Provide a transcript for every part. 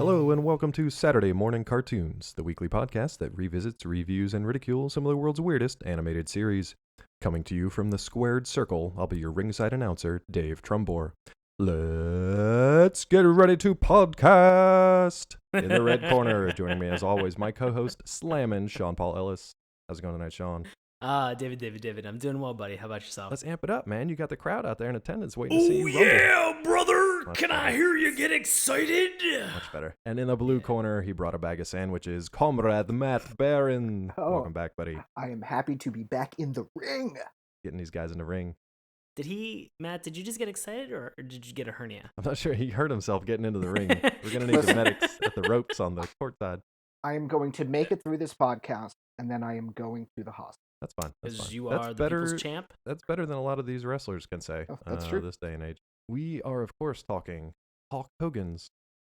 Hello and welcome to Saturday Morning Cartoons, the weekly podcast that revisits, reviews, and ridicules some of the world's weirdest animated series. Coming to you from the squared circle, I'll be your ringside announcer, Dave Trumbore. Let's get ready to podcast! In the red corner, joining me as always, my co-host, Slammin' Sean Paul Ellis. How's it going tonight, Sean? David. I'm doing well, buddy. How about yourself? Let's amp it up, man. You got the crowd out there in attendance waiting to see you rumble. Yeah, brother! Much Can better. I hear you get excited? Much better. And in the blue corner, he brought a bag of sandwiches. Comrade Matt Barron. Oh. Welcome back, buddy. I am happy to be back in the ring. Getting these guys in the ring. Matt, did you just get excited or did you get a hernia? I'm not sure. He hurt himself getting into the ring. We're going to need the medics at the ropes on the court side. I am going to make it through this podcast, and then I am going to the hospital. That's fine. That's Because fine. you That's are the better, people's champ? That's better than a lot of these wrestlers can say Oh, that's true. this day and age. We are, of course, talking Hulk Hogan's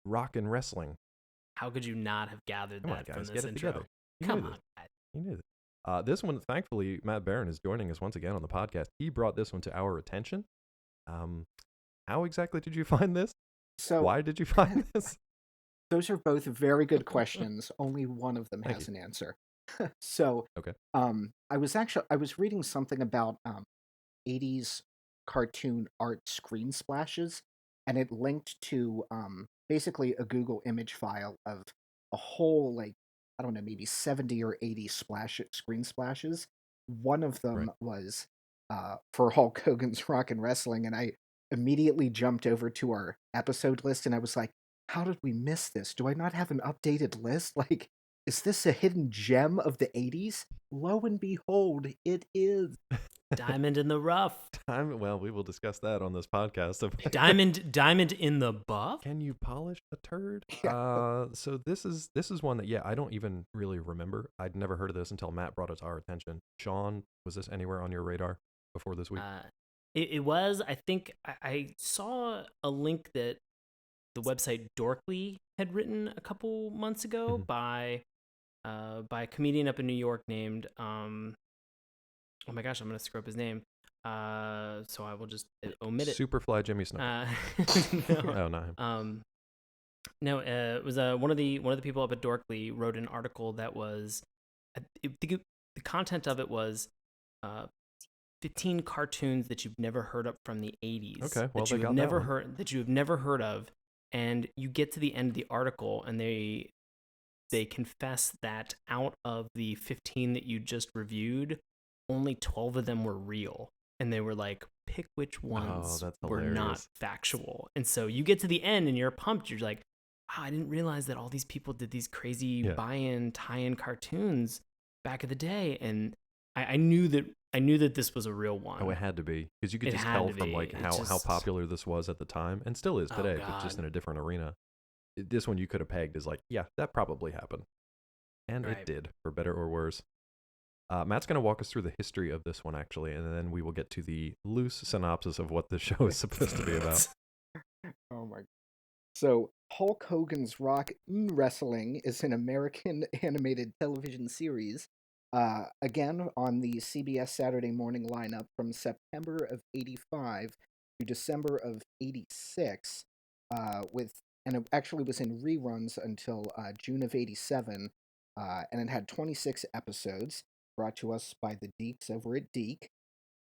Rock and Wrestling. How could you not have gathered Come on, that guys. from Get this it intro? together. You Come knew on, this. Matt. You knew this. This one, thankfully, Matt Barron is joining us once again on the podcast. He brought this one to our attention. How exactly did you find this? So Why did you find this? those are both very good questions. Only one of them Thank has an answer. So Okay. I was reading something about 80s cartoon art screen splashes, and it linked to basically a Google image file of a whole, like, I don't know, maybe 70 or 80 screen splashes. One of them Right. was for Hulk Hogan's Rock and Wrestling, and I immediately jumped over to our episode list, and I was like, how did we miss this? Do I not have an updated list? Like, is this a hidden gem of the 80s? Lo and behold, it is. Diamond in the rough. Well, we will discuss that on this podcast. Diamond in the buff? Can you polish a turd? Yeah. So this is one that, I don't even really remember. I'd never heard of this until Matt brought it to our attention. Sean, was this anywhere on your radar before this week? It was. I think I saw a link that the website Dorkly had written a couple months ago by a comedian up in New York named oh my gosh, I'm gonna screw up his name. So I will just omit it. Superfly Jimmy Snuka. No. Oh, not him. No, it was one of the people up at Dorkly wrote an article that was the content of it was 15 cartoons that you've never heard of from the 80s. Okay, well, that they you got have that never one. heard that you have never heard of, and you get to the end of the article and they confess that out of the 15 that you just reviewed, only 12 of them were real. And they were like, pick which ones that's were not hilarious. factual. And so you get to the end and you're pumped. You're like, wow, I didn't realize that all these people did these crazy buy-in, tie-in cartoons back in the day. And I knew that this was a real one. Oh, it had to be, because you could It just had tell to from be. like It how just- popular this was at the time, and still is Oh, today, but just God. in a different arena. This one you could have pegged as like, yeah, that probably happened, and it Right. did, for better or worse. Matt's going to walk us through the history of this one, actually, and then we will get to the loose synopsis of what the show is supposed to be about. Oh my. So, Hulk Hogan's Rock and Wrestling is an American animated television series, again on the CBS Saturday morning lineup from September of '85 to December of '86, and it actually was in reruns until June of '87, and it had 26 episodes, brought to us by the Deeks over at Deek.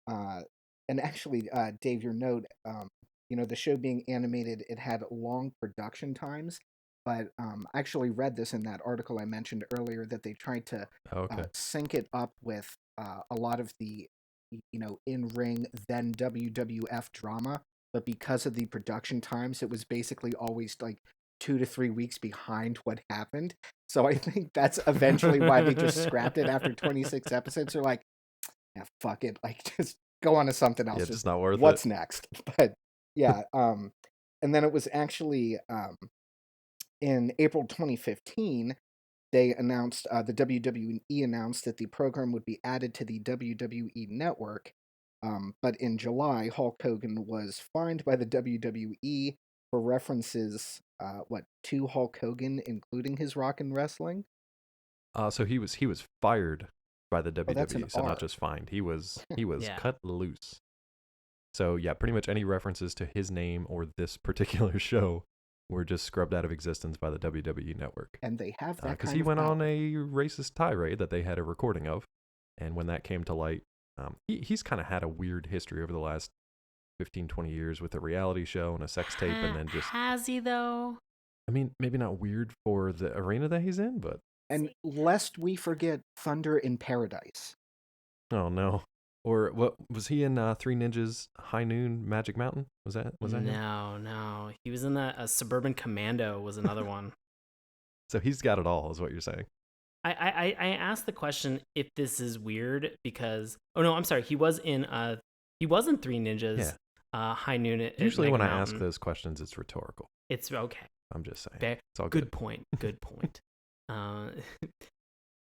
And actually, Dave, your note, the show being animated, it had long production times, but I actually read this in that article I mentioned earlier that they tried to Okay. sync it up with a lot of the, in-ring, then WWF drama, but because of the production times, it was basically always like 2 to 3 weeks behind what happened. So I think that's eventually why they just scrapped it after 26 episodes. They're like, yeah, fuck it, like just go on to something else. Yeah, just not worth What's it. next? But yeah, and then it was actually in April 2015, they announced, the WWE announced that the program would be added to the WWE network. But in July, Hulk Hogan was fined by the WWE for references, to Hulk Hogan, including his Rock and Wrestling. So he was fired by the Oh, that's an WWE, so R. not just fined. He was Yeah. cut loose. So yeah, pretty much any references to his name or this particular show were just scrubbed out of existence by the WWE network. And they have that because kind he of went power. on a racist tirade that they had a recording of, and when that came to light, he's kind of had a weird history over the last 15, 20 years with a reality show and a sex tape, and then just... Has he, though? I mean, maybe not weird for the arena that he's in, but... And lest we forget Thunder in Paradise. Oh, no. Or what was he in Three Ninjas High Noon Magic Mountain? Was that him? No. He was in that Suburban Commando was another one. So he's got it all, is what you're saying. I asked the question if this is weird because I'm sorry, he was in Three Ninjas High Noon at Usually Mega when Mountain. I ask those questions, it's rhetorical. It's okay. I'm just saying. It's all good point. Good point.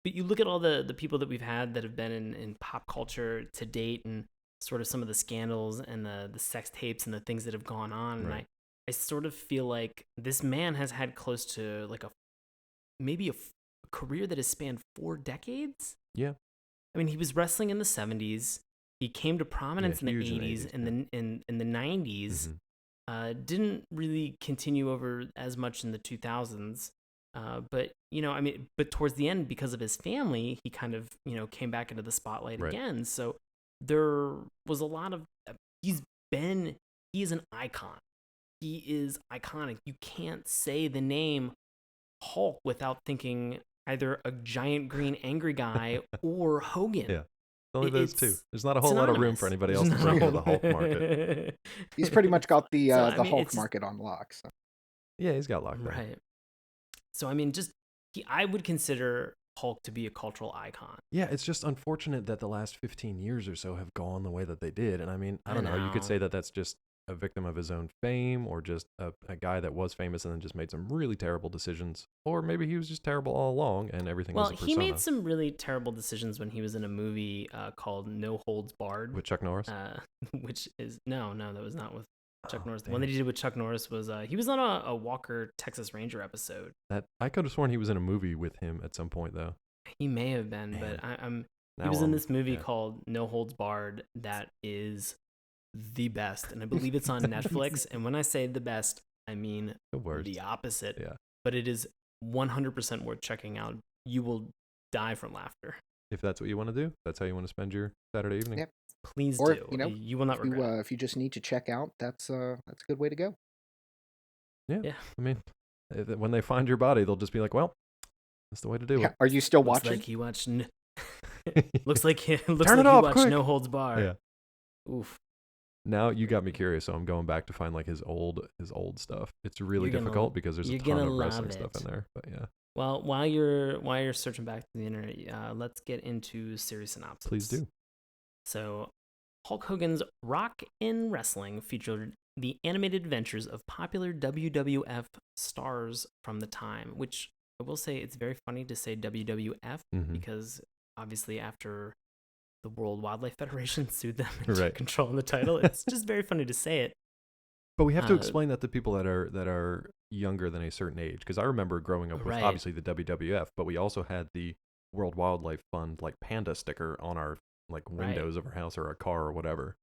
But you look at all the people that we've had that have been in pop culture to date, and sort of some of the scandals and the sex tapes and the things that have gone on. Right. And I sort of feel like this man has had close to like maybe a career that has spanned 4 decades. Yeah. I mean, he was wrestling in the 70s. He came to prominence in the 80s and in the 90s. Mm-hmm. Didn't really continue over as much in the 2000s. But towards the end, because of his family, he kind of, came back into the spotlight again. So there was a lot of, he is an icon. He is iconic. You can't say the name Hulk without thinking either a giant green angry guy or Hogan. Yeah. Only those two. There's not a whole lot of room for anybody else to break into the Hulk market. He's pretty much got the Hulk market on lock. So. Yeah, he's got locked down. Right. So, I mean, I would consider Hulk to be a cultural icon. Yeah, it's just unfortunate that the last 15 years or so have gone the way that they did. And I mean, I don't know. You could say that that's just a victim of his own fame, or just a guy that was famous and then just made some really terrible decisions. Or maybe he was just terrible all along and everything was a persona. Well, he made some really terrible decisions when he was in a movie called No Holds Barred. With Chuck Norris? Which is, no, that was not with Chuck Norris. The one that he did with Chuck Norris was, he was on a Walker Texas Ranger episode. I could have sworn he was in a movie with him at some point, though. He may have been, Man. but he was in this movie called No Holds Barred that is the best, and I believe it's on Netflix. And when I say the best, I mean the opposite. Yeah. But it is 100% worth checking out. You will die from laughter. If that's what you want to do, that's how you want to spend your Saturday evening. Yep. Please do. You will not regret. If you just need to check out, that's a good way to go. Yeah. I mean, when they find your body, they'll just be like, "Well, that's the way to do it." Are you still watching? Like he watched. Looks like he watched quick. No Holds Barred. Yeah. Oof. Now you got me curious, so I'm going back to find like his old stuff. It's really difficult because there's a ton of wrestling stuff in there. But yeah. Well, while you're searching back to the internet, let's get into series synopsis. Please do. So, Hulk Hogan's Rock in Wrestling featured the animated adventures of popular WWF stars from the time, which I will say it's very funny to say WWF because obviously after the World Wildlife Federation sued them into controlling the title, it's just very funny to say it. But we have to explain that to people that are younger than a certain age, because I remember growing up with obviously the WWF, but we also had the World Wildlife Fund like panda sticker on our like windows of our house or our car or whatever.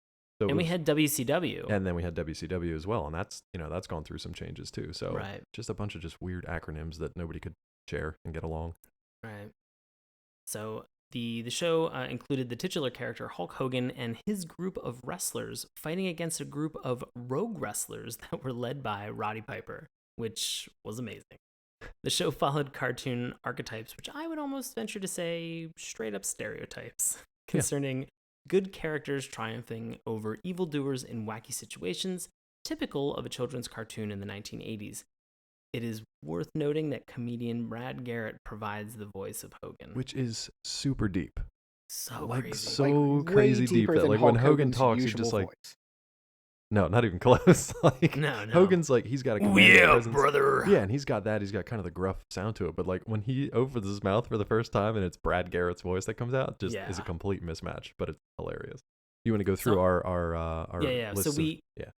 So we had WCW. And then we had WCW as well, and that's gone through some changes too. So just a bunch of just weird acronyms that nobody could share and get along. Right. So the show included the titular character Hulk Hogan and his group of wrestlers fighting against a group of rogue wrestlers that were led by Roddy Piper, which was amazing. The show followed cartoon archetypes, which I would almost venture to say straight up stereotypes, concerning good characters triumphing over evildoers in wacky situations, typical of a children's cartoon in the 1980s. It is worth noting that comedian Brad Garrett provides the voice of Hogan. Which is super deep. So like, crazy. So crazy deep that like when Hogan talks, he's just like... Voice. No, not even close. Like no. Hogan's like, he's got a presence. Brother. Yeah, and he's got kind of the gruff sound to it. But like when he opens his mouth for the first time and it's Brad Garrett's voice that comes out, just is a complete mismatch, but it's hilarious. You want to go through our list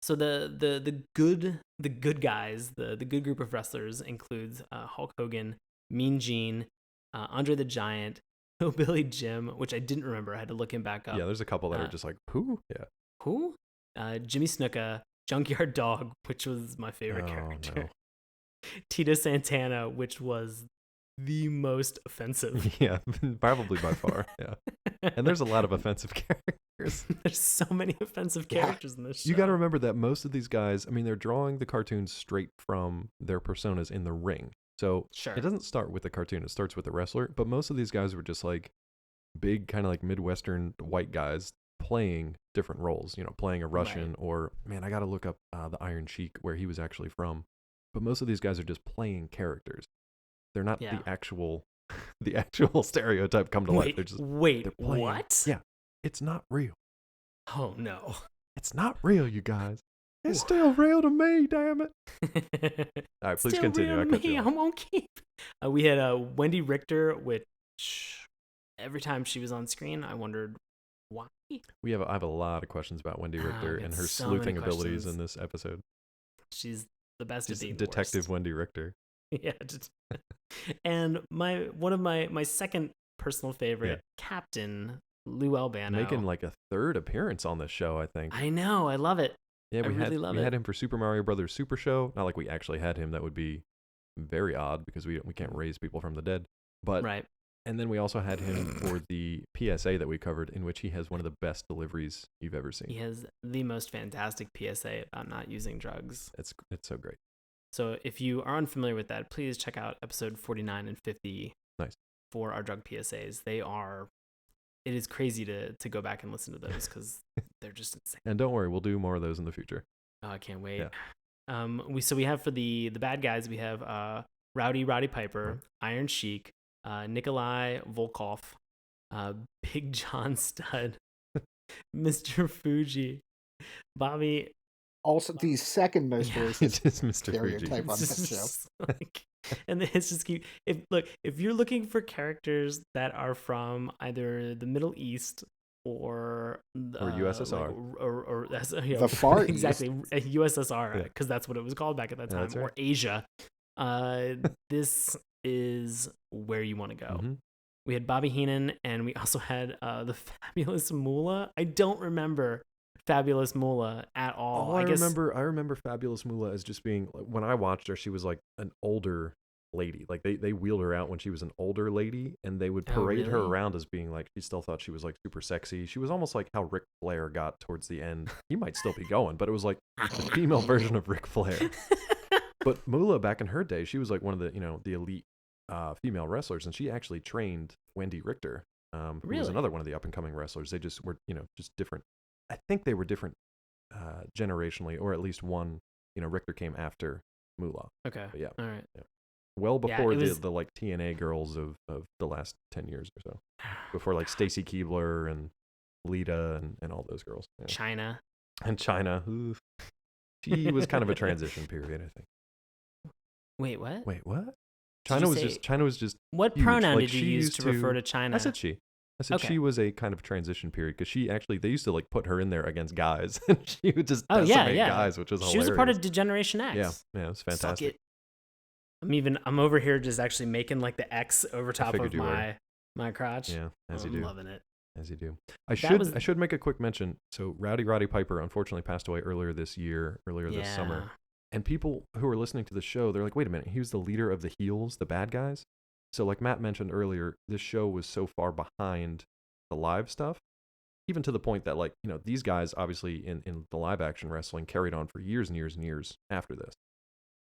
So the good guys, the good group of wrestlers includes Hulk Hogan, Mean Gene, Andre the Giant, Hillbilly Jim, which I didn't remember. I had to look him back up. Yeah, there's a couple that are just like, who? Yeah. Who? Jimmy Snuka, Junkyard Dog, which was my favorite character. No. Tita Santana, which was the most offensive. Yeah, probably by far. Yeah. And there's a lot of offensive characters. There's so many offensive characters in this show. You got to remember that most of these guys, I mean, they're drawing the cartoons straight from their personas in the ring. So Sure. it doesn't start with the cartoon, it starts with the wrestler. But most of these guys were just like big, kind of like Midwestern white guys playing different roles, playing a Russian Right. or, man, I got to look up the Iron Sheik, where he was actually from. But most of these guys are just playing characters. They're not Yeah. the actual stereotype come to life. They're just Wait, they're playing. what? Yeah, it's not real. Oh, no. It's not real, you guys. It's still real to me, damn it. All right, please Still continue. real I cut to me, you off. I won't keep. We had Wendy Richter, which every time she was on screen, I wondered why. I have a lot of questions about Wendy Richter and her so many sleuthing abilities questions. in this episode. She's the best She's at being Detective worst. Wendy Richter. Yeah. And one of my second personal favorite, Captain Lou Albano. Making like a third appearance on this show, I think. I know, I love it. Yeah, I really love we it. had him for Super Mario Brothers Super Show. Not like we actually had him. That would be very odd because we can't raise people from the dead. But Right. And then we also had him for the PSA that we covered, in which he has one of the best deliveries you've ever seen. He has the most fantastic PSA about not using drugs. It's so great. So if you are unfamiliar with that, please check out episode 49 and 50 Nice. for our drug PSAs. It is crazy to go back and listen to those because they're just insane. And don't worry, we'll do more of those in the future. Oh, I can't wait. Yeah. We have for the bad guys, we have Roddy Piper, Iron Sheik, Nikolai Volkov, Big John Studd, Mr. Fuji, Bobby. Also, the second most racist It's just Mr. stereotype Fuji. on this show. And it's just keep. If you're looking for characters that are from either the Middle East or USSR, or the Far East. exactly USSR, because that's what it was called back at that time, That's right. or Asia. This is where you want to go. Mm-hmm. We had Bobby Heenan, and we also had the Fabulous Moolah. I don't remember Fabulous Moolah at all. I remember Fabulous Moolah as just being, when I watched her, she was like an older lady. Like they wheeled her out when she was an older lady, and they would parade her really? around as being like, she still thought she was like super sexy. She was almost like how Ric Flair got towards the end. He might still be going, but it was like the female version of Ric Flair. But Moolah, back in her day, she was like one of the elite female wrestlers, and she actually trained Wendy Richter, who was Really? another one of the up and coming wrestlers. They just were just different. I think they were different generationally, or at least one. Richter came after Moolah. Okay. But yeah. All right. Well before it was- the like TNA girls of the last 10 years or so. Before like Stacy Keibler and Lita and all those girls. Yeah. China. And China. Oof. She was kind of a transition period, I think. Wait, what? Wait, what? Did you say- China was just What huge. pronoun Like, did you she use used to refer to China? I said she. I said Okay. she was a kind of transition period because they used to like put her in there against guys, and she would just Oh, yeah, decimate yeah. guys, which was hilarious. She was a part of Degeneration X. Yeah, it was Suck fantastic. it. I'm over here just actually making like the X over top figured of you were. my crotch. Yeah, as you I'm do. loving it. As you do. was- I should make a quick mention. So Roddy Piper unfortunately passed away earlier this summer. And people who are listening to the show, they're like, wait a minute, he was the leader of the heels, the bad guys? So like Matt mentioned earlier, this show was so far behind the live stuff, even to the point that like, these guys obviously in the live action wrestling carried on for years and years and years after this.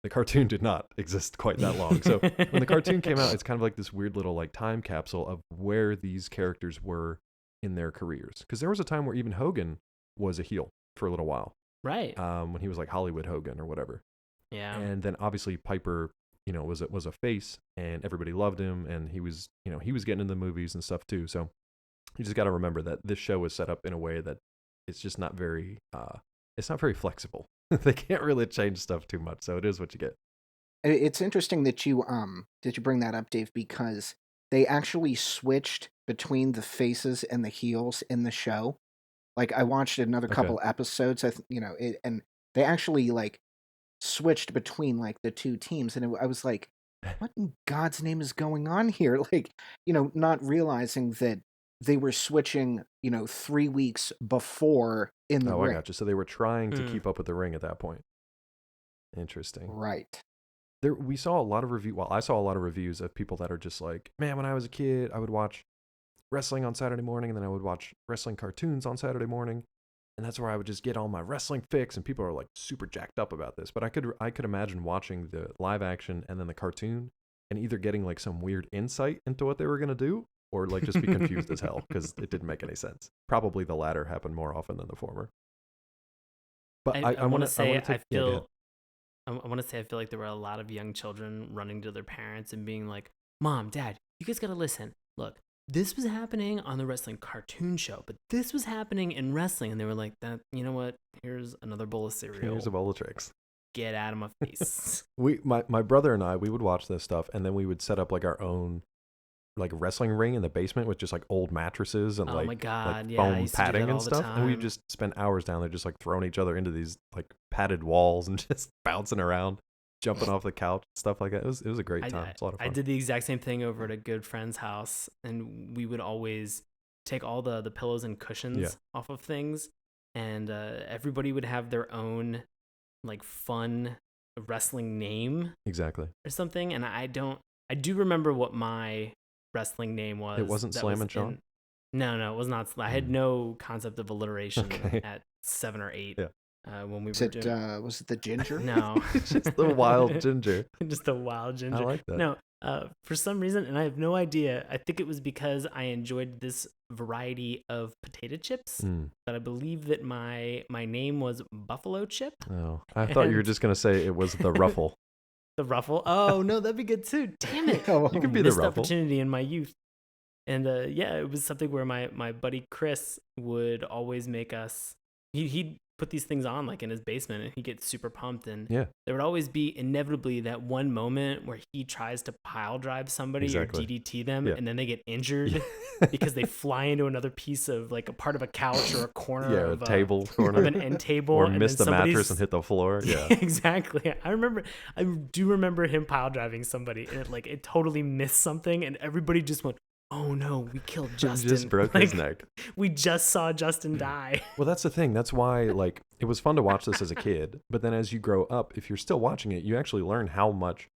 The cartoon did not exist quite that long. So when the cartoon came out, it's kind of like this weird little like time capsule of where these characters were in their careers. Because there was a time where even Hogan was a heel for a little while. Right. When he was like Hollywood Hogan or whatever. Yeah. And then obviously Piper, was a face, and everybody loved him, and he was getting into the movies and stuff too. So you just got to remember that this show is set up in a way that it's just not very flexible. They can't really change stuff too much, so it is what you get. It's interesting that you bring that up, Dave, because they actually switched between the faces and the heels in the show. Like I watched another couple episodes, and they actually like switched between like the two teams, and I was like, what in God's name is going on here? Like, not realizing that they were switching, 3 weeks before in the ring. I got you. So they were trying to keep up with the ring at that point. Interesting. Right. we saw a lot of I saw a lot of reviews of people that are just like, man, when I was a kid, I would watch wrestling on Saturday morning, and then I would watch wrestling cartoons on Saturday morning, and that's where I would just get all my wrestling fix. And people are like super jacked up about this, but I could imagine watching the live action and then the cartoon, and either getting like some weird insight into what they were gonna do, or like just be confused as hell because it didn't make any sense. Probably the latter happened more often than the former. But I want to say I feel like there were a lot of young children running to their parents and being like, "Mom, Dad, you guys gotta listen. Look, this was happening on the wrestling cartoon show, but this was happening in wrestling." And they were like, "That, you know what? Here's another bowl of cereal. Here's a bowl of tricks. Get out of my face." My brother and I, we would watch this stuff, and then we would set up like our own like wrestling ring in the basement with just like old mattresses and my God, like yeah, I foam used to do padding that all and the stuff. And we time. just spent hours down there just like throwing each other into these like padded walls and just bouncing around, jumping off the couch, stuff like that. It was a great time. It's a lot of fun. I did the exact same thing over at a good friend's house, and we would always take all the pillows and cushions off of things, and everybody would have their own like fun wrestling name Exactly. or something. And I do remember what my wrestling name was. It wasn't Slam and Sean? No, it was not. I had no concept of alliteration Okay. at 7 or 8. Yeah. When we Was were it doing. was it the ginger? No, It's just the wild ginger. just the wild ginger. I like that. No, for some reason, and I have no idea. I think it was because I enjoyed this variety of potato chips. But I believe that my name was Buffalo Chip. Oh, I thought you were just gonna say it was the Ruffle. The Ruffle. Oh no, that'd be good too. Damn it! Oh, You can be the Missed Ruffle. opportunity in my youth. And it was something where my buddy Chris would always make us. He'd put these things on like in his basement, and he'd get super pumped. And there would always be inevitably that one moment where he tries to pile drive somebody Exactly. or DDT them, and then they get injured because they fly into another piece of like a part of a couch or a corner of a table corner of an end table, or and miss the then mattress and hit the floor. Yeah. Exactly. I do remember him pile driving somebody, and it totally missed something, and everybody just went, "Oh no, we killed Justin." Just broke his neck. We just saw Justin die. Well, that's the thing. That's why, like, it was fun to watch this as a kid. But then as you grow up, if you're still watching it, you actually learn how much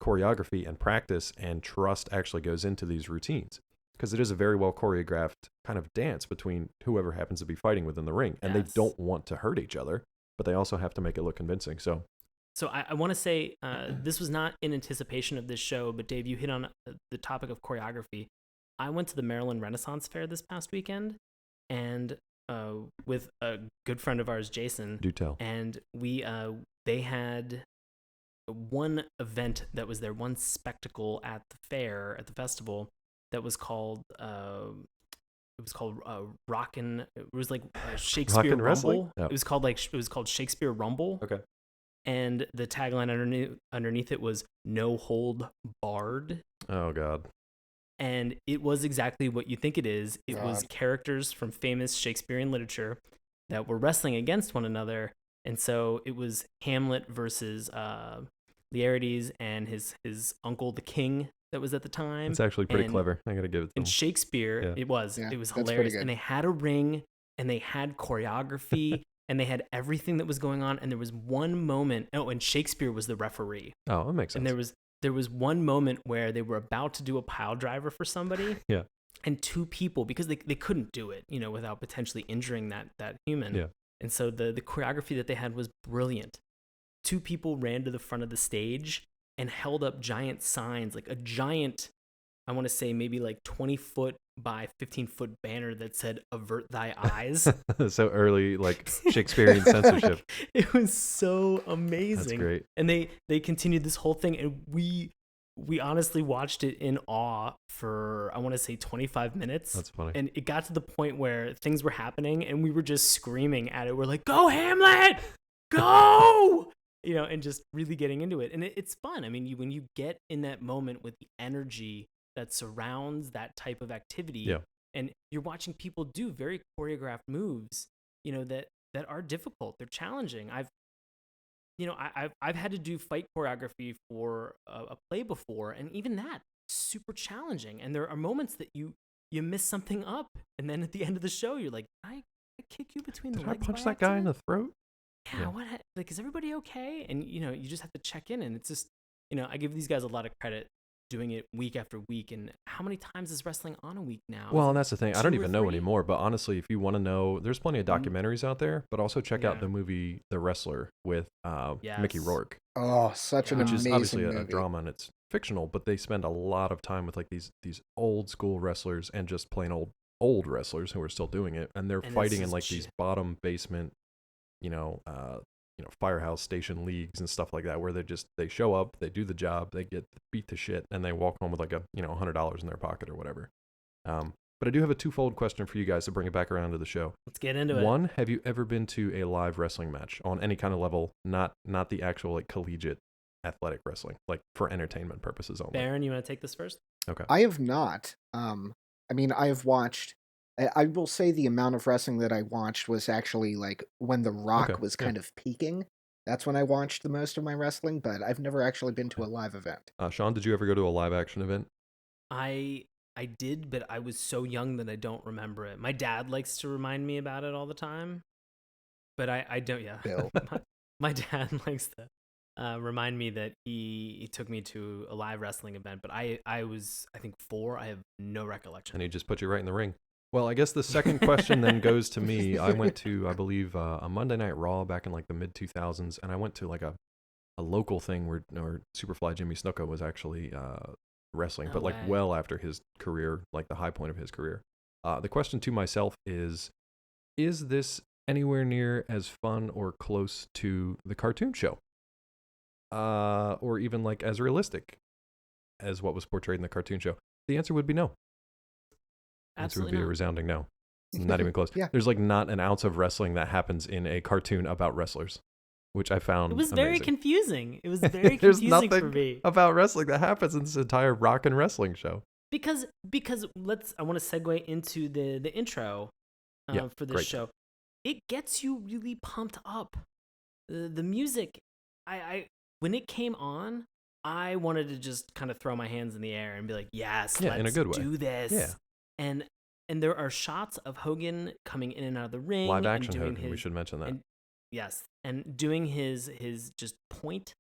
choreography and practice and trust actually goes into these routines. Because it is a very well choreographed kind of dance between whoever happens to be fighting within the ring. And they don't want to hurt each other, but they also have to make it look convincing. So I want to say this was not in anticipation of this show, but Dave, you hit on the topic of choreography. I went to the Maryland Renaissance Fair this past weekend, and with a good friend of ours, Jason. Do tell. And they had one event that was there, one spectacle at the fair, at the festival, that was called Rockin'. It was like Shakespeare Rumble. Wrestling? Oh. It was called Shakespeare Rumble. Okay. And the tagline underneath it was "No Hold Barred." Oh God. And it was exactly what you think it is. It was characters from famous Shakespearean literature that were wrestling against one another. And so it was Hamlet versus Laertes and his uncle, the king, that was at the time. It's actually pretty clever. I gotta give it to And them. Shakespeare, it was hilarious. And they had a ring, and they had choreography, and they had everything that was going on. And there was one moment. Oh, and Shakespeare was the referee. Oh, that makes sense. And there was one moment where they were about to do a pile driver for somebody. Yeah. And two people, because they couldn't do it, without potentially injuring that human. Yeah. And so the choreography that they had was brilliant. Two people ran to the front of the stage and held up giant signs, like a giant, I want to say maybe like 20-foot by 15-foot banner that said "Avert thy eyes." So early, like Shakespearean censorship. It was so amazing. That's great. And they continued this whole thing, and we honestly watched it in awe for, I want to say, 25 minutes. That's funny. And it got to the point where things were happening, and we were just screaming at it. We're like, "Go Hamlet, go!" And just really getting into it. And it's fun. I mean, when you get in that moment with the energy that surrounds that type of activity, and you're watching people do very choreographed moves, that are difficult. They're challenging. I've had to do fight choreography for a play before, and even that, super challenging. And there are moments that you miss something up, and then at the end of the show, you're like, I kick you between the legs. Did I punch that guy in the throat? Yeah. What? Like, is everybody okay? And you just have to check in, and it's just, I give these guys a lot of credit doing it week after week. And how many times is wrestling on a week now? Well, and that's the thing. I don't even know 3? anymore. But honestly, if you want to know, there's plenty of documentaries out there. But also check out the movie The Wrestler with Mickey Rourke. Oh, such an which amazing is obviously movie. a drama, and it's fictional. But they spend a lot of time with like these old school wrestlers and just plain old wrestlers who are still doing it, and they're fighting in like these bottom basement, firehouse station leagues and stuff like that, where they show up, they do the job, they get beat to shit, and they walk home with like $100 in their pocket or whatever. But I do have a twofold question for you guys to bring it back around to the show. Let's get into it. One, have you ever been to a live wrestling match on any kind of level, not the actual like collegiate athletic wrestling, like for entertainment purposes only? Baron, you want to take this first? Okay. I have not. I mean, I've watched. I will say the amount of wrestling that I watched was actually like when The Rock was kind of peaking. That's when I watched the most of my wrestling, but I've never actually been to a live event. Sean, did you ever go to a live action event? I did, but I was so young that I don't remember it. My dad likes to remind me about it all the time, but I don't. Yeah, Bill. my dad likes to remind me that he took me to a live wrestling event, but I was, I think, 4. I have no recollection. And he just put you right in the ring. Well, I guess the second question then goes to me. I went to, I believe, a Monday Night Raw back in like the mid 2000s, and I went to like a local thing where Superfly Jimmy Snuka was actually wrestling, but like well after his career, like the high point of his career. The question to myself is this anywhere near as fun or close to the cartoon show? Or even like as realistic as what was portrayed in the cartoon show? The answer would be no. The answer would be a resounding no. Not even close. Yeah. There's like not an ounce of wrestling that happens in a cartoon about wrestlers, which I found It was amazing. very confusing. It was very There's confusing nothing for me about wrestling that happens in this entire rock and wrestling show. because I want to segue into the intro for this show. It gets you really pumped up. The music, I when it came on, I wanted to just kind of throw my hands in the air and be like, yes, let's in a good way. do this. Yeah. And there are shots of Hogan coming in and out of the ring. Live action and doing Hogan, we should mention that. And, yes, and doing his just point.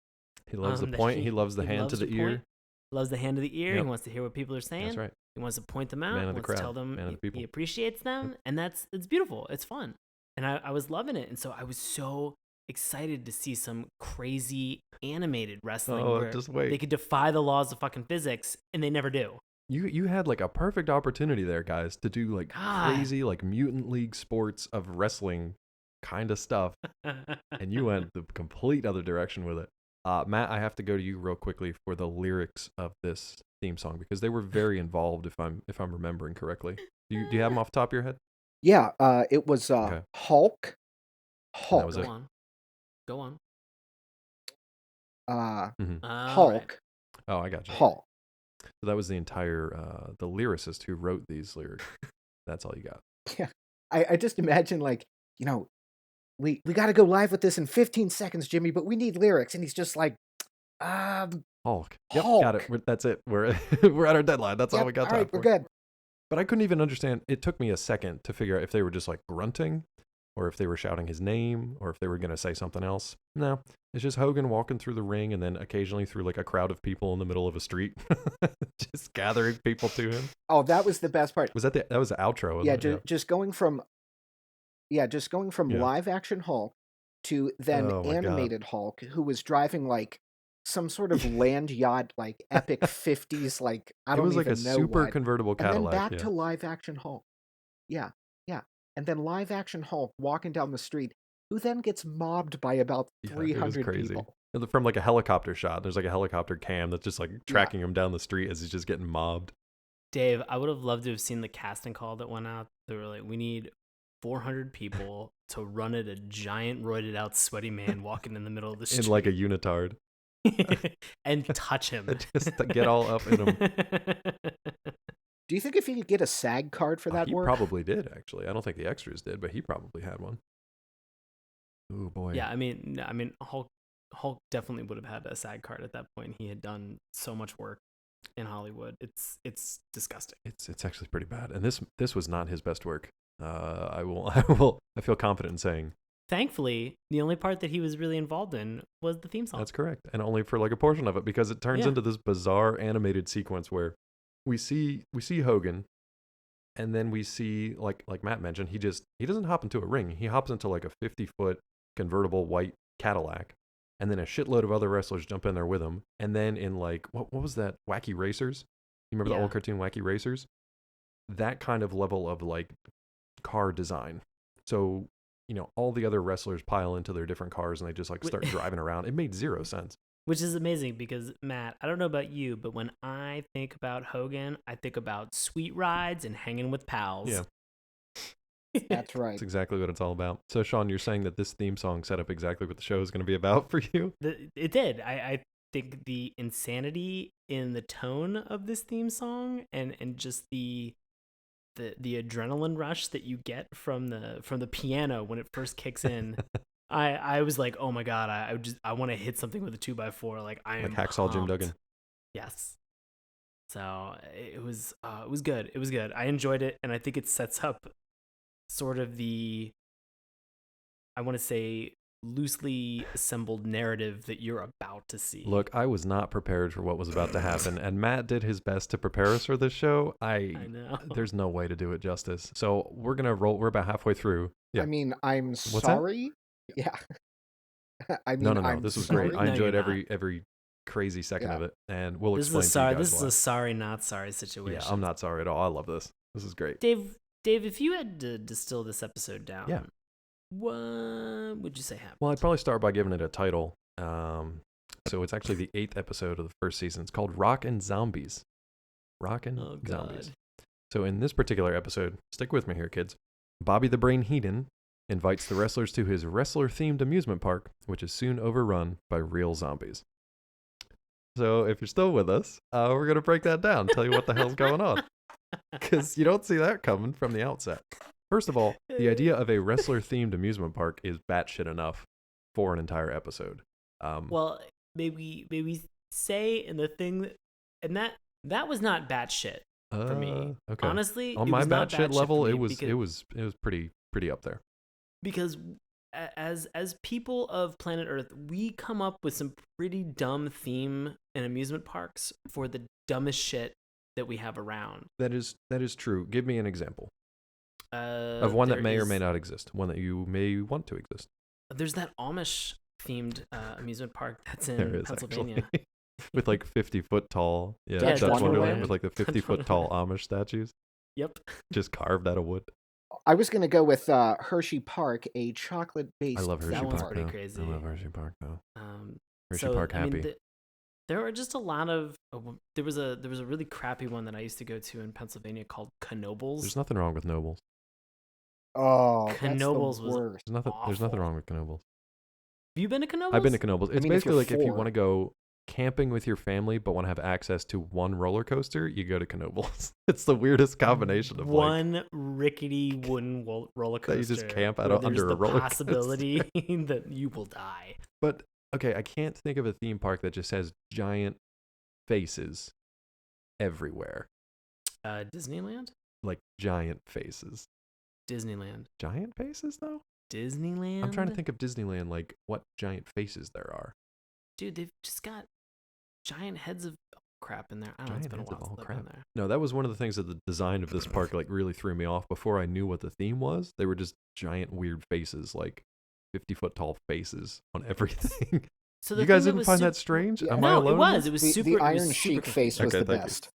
He loves the point. He loves the hand to the ear. Loves the hand to the ear. Yep. He wants to hear what people are saying. That's right. He wants to point them out. Man of He the wants to crowd. tell them Man of the people. he appreciates them. And it's beautiful. It's fun. And I was loving it. And so I was so excited to see some crazy animated wrestling where just wait. they could defy the laws of fucking physics, and they never do. You had like a perfect opportunity there, guys, to do like God. crazy like mutant league sports of wrestling kind of stuff, and you went the complete other direction with it. Matt, I have to go to you real quickly for the lyrics of this theme song because they were very involved. If I'm remembering correctly, do you have them off the top of your head? Yeah, it was Hulk. That was Go it. on. Go on. Hulk. Right. Oh, I got you. Hulk. So that was the entire the lyricist who wrote these lyrics. That's all you got. Yeah, I just imagine like we got to go live with this in 15 seconds, Jimmy, but we need lyrics, and he's just like, Hulk. Yep, Hulk. got it. That's it. We're we're at our deadline. That's all we got time right, for. we're good. But I couldn't even understand. It took me a second to figure out if they were just like grunting, or if they were shouting his name, or if they were gonna say something else. No, it's just Hogan walking through the ring, and then occasionally through like a crowd of people in the middle of a street, just gathering people to him. Oh, that was the best part. Was that that was the outro? Wasn't it? Just going from live action Hulk to then animated Hulk, who was driving like some sort of land yacht, like epic 50s, like I don't even know what. It was like a super convertible Cadillac. And then back to live action Hulk. Yeah. And then live action Hulk walking down the street, who then gets mobbed by about 300 people. From like a helicopter shot. There's like a helicopter cam that's just like tracking him down the street as he's just getting mobbed. Dave, I would have loved to have seen the casting call that went out. They were like, we need 400 people to run at a giant roided out sweaty man walking in the middle of the street. In like a unitard. And touch him. Just to get all up in him. Do you think if he could get a SAG card for that work? He probably did, actually. I don't think the extras did, but he probably had one. Oh boy. Yeah, I mean, Hulk definitely would have had a SAG card at that point. He had done so much work in Hollywood. It's disgusting. It's actually pretty bad. And this was not his best work. I feel confident in saying thankfully, the only part that he was really involved in was the theme song. That's correct. And only for like a portion of it, because it turns into this bizarre animated sequence where we see Hogan, and then we see, like Matt mentioned, he doesn't hop into a ring. He hops into like a 50-foot convertible white Cadillac, and then a shitload of other wrestlers jump in there with him. And then in like, what was that? Wacky Racers? You remember the old cartoon Wacky Racers? That kind of level of like car design. So, all the other wrestlers pile into their different cars and they just like start driving around. It made zero sense. Which is amazing because, Matt, I don't know about you, but when I think about Hogan, I think about sweet rides and hanging with pals. Yeah. That's right. That's exactly what it's all about. So, Sean, you're saying that this theme song set up exactly what the show is going to be about for you? It did. I think the insanity in the tone of this theme song and just the adrenaline rush that you get from the piano when it first kicks in. I was like, oh my god, I want to hit something with a 2x4. Like I am like Hacksaw Jim Duggan. Yes. So it was good. It was good. I enjoyed it, and I think it sets up sort of the, I want to say, loosely assembled narrative that you're about to see. Look, I was not prepared for what was about to happen, and Matt did his best to prepare us for this show. I know. There's no way to do it justice. So we're gonna roll. We're about halfway through. Yeah. I mean, I'm sorry. Yeah. I mean, no. This was great. I enjoyed every crazy second of it, and we'll explain to you guys This is a sorry, not sorry situation. Yeah, I'm not sorry at all. I love this. This is great. Dave, if you had to distill this episode down, what would you say happened? Well, I'd probably start by giving it a title. So it's actually the 8th episode of the first season. It's called Rockin' Zombies. Rockin' Zombies. So in this particular episode, stick with me here, kids. Bobby the Brain Heenan invites the wrestlers to his wrestler-themed amusement park, which is soon overrun by real zombies. So if you're still with us, we're going to break that down, tell you what the hell's going on. Because you don't see that coming from the outset. First of all, the idea of a wrestler-themed amusement park is batshit enough for an entire episode. Well, maybe say in the thing, and that was not batshit for me. Okay. Honestly, on my batshit level, it was pretty up there. Because as people of planet Earth, we come up with some pretty dumb theme and amusement parks for the dumbest shit that we have around. That is true. Give me an example of one that may or may not exist. One that you may want to exist. There's that Amish themed amusement park that's in Pennsylvania. With like 50-foot tall. Yeah, Dutch Wonderland with like the 50-foot tall Amish statues. Yep. Just carved out of wood. I was going to go with Hershey Park, a chocolate-based. I love Hershey Park. That one's pretty crazy. I love Hershey Park though. Hershey So, Park happy. I mean, there are just a lot of. There was a really crappy one that I used to go to in Pennsylvania called Knoebels. There's nothing wrong with Nobles. Oh, Knoebels was worst. There's nothing wrong with Knoebels. Have you been to Knoebels? I've been to Knoebels. It's basically like if you four. want to go camping with your family but want to have access to one roller coaster, you go to Knoebels. It's the weirdest combination of one rickety wooden roller coaster that you just camp out under a roller coaster. There's the possibility that you will die. But okay, I can't think of a theme park that just has giant faces everywhere. Disneyland? Like giant faces. Disneyland. Giant faces though? Disneyland? I'm trying to think of Disneyland, like what giant faces there are. Dude, they've just got giant heads of crap in there. I don't know, it's been a while since I've been there. No, that was one of the things that the design of this park like really threw me off. Before I knew what the theme was, they were just giant weird faces, like 50-foot tall faces on everything. So you guys didn't find that strange? Yeah. Am I alone? It was. It was super. The Iron Sheik face was the best.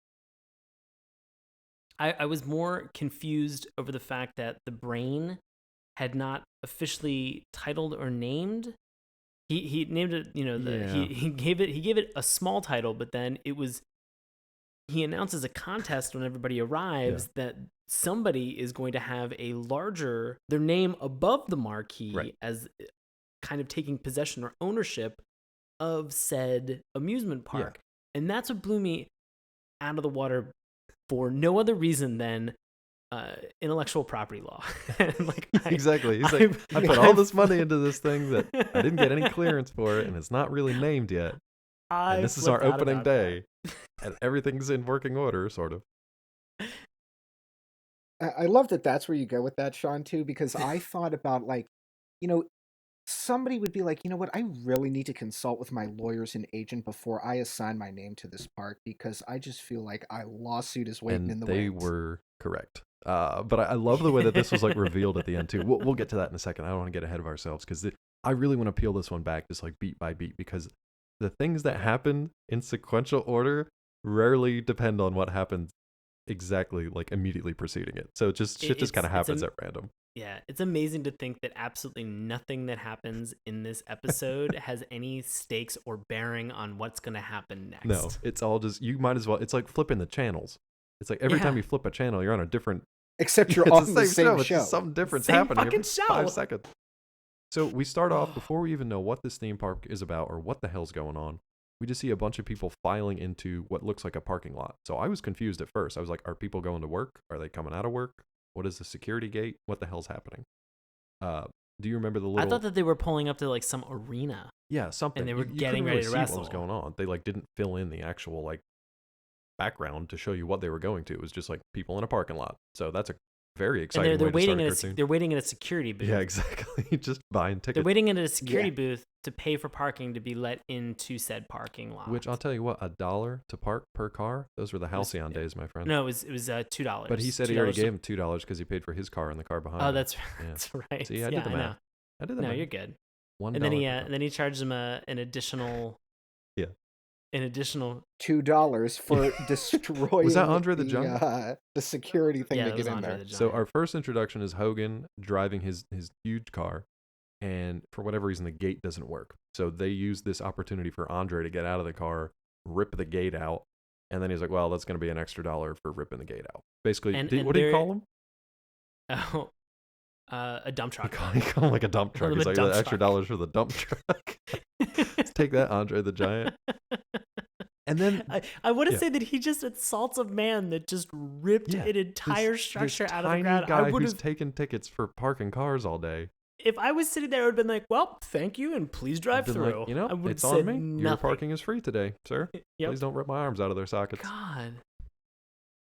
I was more confused over the fact that the brain had not officially titled or named. He named it, he gave it a small title, but then he announces a contest when everybody arrives that somebody is going to have their name above the marquee as kind of taking possession or ownership of said amusement park. And that's what blew me out of the water for no other reason than intellectual property law. Exactly. He's like, I put all this money into this thing that I didn't get any clearance for it, and it's not really named yet. And this is our opening day, and everything's in working order, sort of. I love that that's where you go with that, Sean, too, because I thought about, somebody would be like, you know what, I really need to consult with my lawyers and agent before I assign my name to this park because I just feel like a lawsuit is waiting And in the they wings. were correct. But I love the way that this was like revealed at the end too. We'll get to that in a second. I don't want to get ahead of ourselves because I really want to peel this one back just like beat by beat because the things that happen in sequential order rarely depend on what happens exactly like immediately preceding it. So shit just kind of happens at random. Yeah, it's amazing to think that absolutely nothing that happens in this episode has any stakes or bearing on what's going to happen next. No, it's all just, you might as well, it's like flipping the channels. It's like every time you flip a channel, you're on a different... Except you're on the same show. It's just something different's same happening fucking every show. 5 seconds. So we start off, before we even know what this theme park is about or what the hell's going on, we just see a bunch of people filing into what looks like a parking lot. So I was confused at first. I was like, are people going to work? Are they coming out of work? What is the security gate? What the hell's happening? Do you remember the little... I thought that they were pulling up to like some arena. Yeah, something. And they were you getting couldn't ready really to see wrestle. what was going on. They like didn't fill in the actual like background to show you what they were going to. It was just like people in a parking lot. So that's a very exciting And they're way to waiting start a at cartoon. they're waiting at a security booth. Yeah, exactly. Just buying tickets. They're waiting at a security booth to pay for parking to be let into said parking lot. Which I'll tell you what, $1 to park per car. Those were the halcyon days, my friend. No, it was $2. But he said he already gave him $2 because he paid for his car and the car behind him. Oh, that's right. See, I did the math. I did the math. No, you're good. $1 and then he charged him an additional. Yeah. An additional $2 for destroying. Was that Andre the Giant? The security thing to get in Andre there. the So our first introduction is Hogan driving his huge car, and for whatever reason the gate doesn't work. So they use this opportunity for Andre to get out of the car, rip the gate out, and then he's like, "Well, that's going to be an extra $1 for ripping the gate out." Basically, what do you call him? Oh, a dump truck. You call him like a dump truck. He's like, extra $1 for the dump truck. Let's take that, Andre the Giant. And then I want to say that he just assaults a man that just ripped an entire structure out of the ground. Guy who's taken tickets for parking cars all day. If I was sitting there, I would have been like, "Well, thank you, and please drive through." Like, I would it's have on said me. nothing. Your parking is free today, sir. Yep. Please don't rip my arms out of their sockets. God.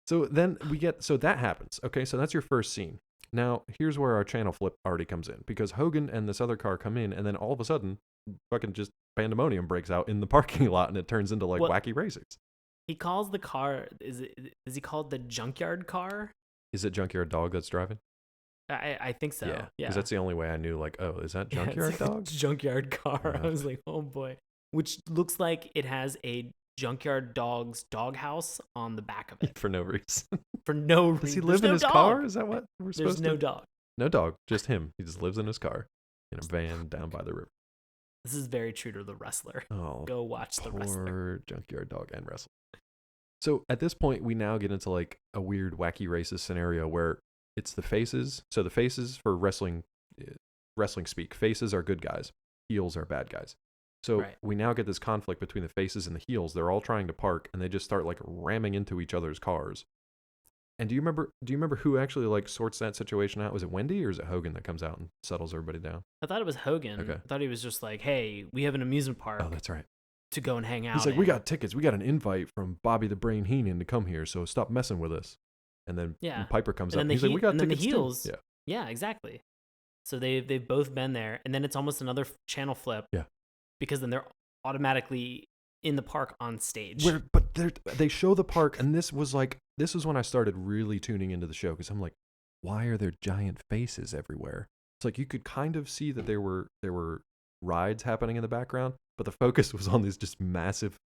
So then so that happens. Okay, so that's your first scene. Now, here's where our channel flip already comes in, because Hogan and this other car come in, and then all of a sudden, fucking just pandemonium breaks out in the parking lot, and it turns into like wacky racings. He calls the car, is he called the junkyard car? Is it Junkyard Dog that's driving? I think so. Yeah. Because that's the only way I knew, like, oh, is that Junkyard Dog? Junkyard car. I was like, oh boy. Which looks like it has a Junkyard Dog's doghouse on the back of it. For no reason. For no reason. Does he live in his car? Is that what we're supposed to? There's no dog. No dog, just him. He just lives in his car in a van down by the river. This is very true to The Wrestler. Oh, go watch The Wrestler. Poor Junkyard Dog and Wrestler. So at this point, we now get into like a weird, wacky racist scenario where it's the faces. So the faces for wrestling speak. Faces are good guys. Heels are bad guys. So we now get this conflict between the faces and the heels. They're all trying to park, and they just start like ramming into each other's cars. And do you remember who actually like sorts that situation out? Was it Wendy or is it Hogan that comes out and settles everybody down? I thought it was Hogan. Okay. I thought he was just like, "Hey, we have an amusement park." Oh, that's right. To go and hang out. He's like, "We got tickets. We got an invite from Bobby the Brain Heenan to come here, so stop messing with us." And then Piper comes up and he's like, "We got tickets the heels, too." Yeah, exactly. So they've both been there, and then it's almost another channel flip. Yeah. Because then they're automatically in the park on stage. But they show the park, and this was when I started really tuning into the show, because I'm like, why are there giant faces everywhere? It's like you could kind of see that there were rides happening in the background, but the focus was on these just massive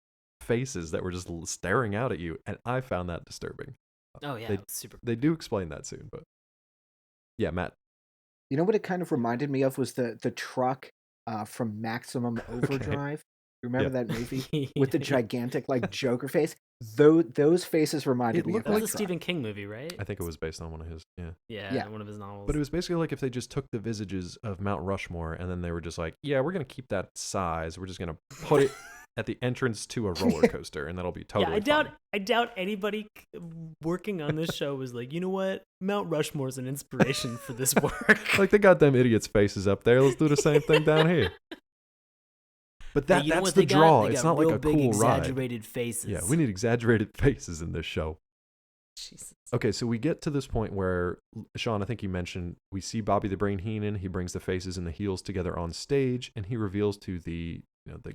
faces that were just staring out at you, and I found that disturbing. Oh yeah, it was super. They do explain that soon, but yeah, Matt. You know what it kind of reminded me of was the truck from Maximum Overdrive. Okay. Remember that movie with the gigantic like Joker face? Those faces reminded me of that. It was a Stephen King movie, right? I think it was based on one of his. Yeah, one of his novels. But it was basically like if they just took the visages of Mount Rushmore and then they were just like, yeah, we're gonna keep that size. We're just gonna put it at the entrance to a roller coaster, and that'll be totally. I doubt anybody working on this show was like, you know what, Mount Rushmore is an inspiration for this work. Like they got them idiots' faces up there. Let's do the same thing down here. But that's the draw. It's not like a cool ride. Exaggerated faces. Yeah, we need exaggerated faces in this show. Jesus. Okay, so we get to this point where, Sean, I think you mentioned, we see Bobby the Brain Heenan. He brings the faces and the heels together on stage, and he reveals to the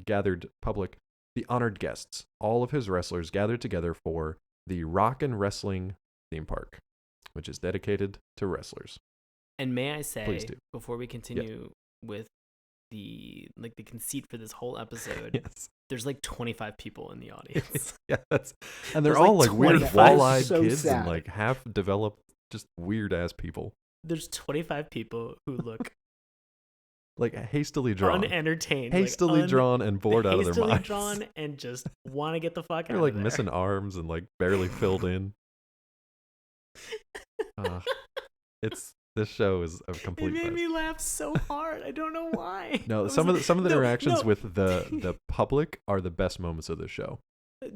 gathered public, the honored guests, all of his wrestlers gathered together for the Rock and Wrestling theme park, which is dedicated to wrestlers. And may I say, Please do. before we continue with the conceit for this whole episode, Yes. there's like 25 people in the audience. Yeah, and they're There's all like like weird 25. wall-eyed So kids sad. and like half-developed, just weird-ass people. There's 25 people who look Like hastily drawn. unentertained. Hastily drawn and bored out of their minds. Hastily drawn and just want to get the fuck They're out like of there. missing arms and like barely filled in. This show is a complete It made mess. me laugh so hard. I don't know why. No, I some was of the no, interactions no. with the public are the best moments of the show.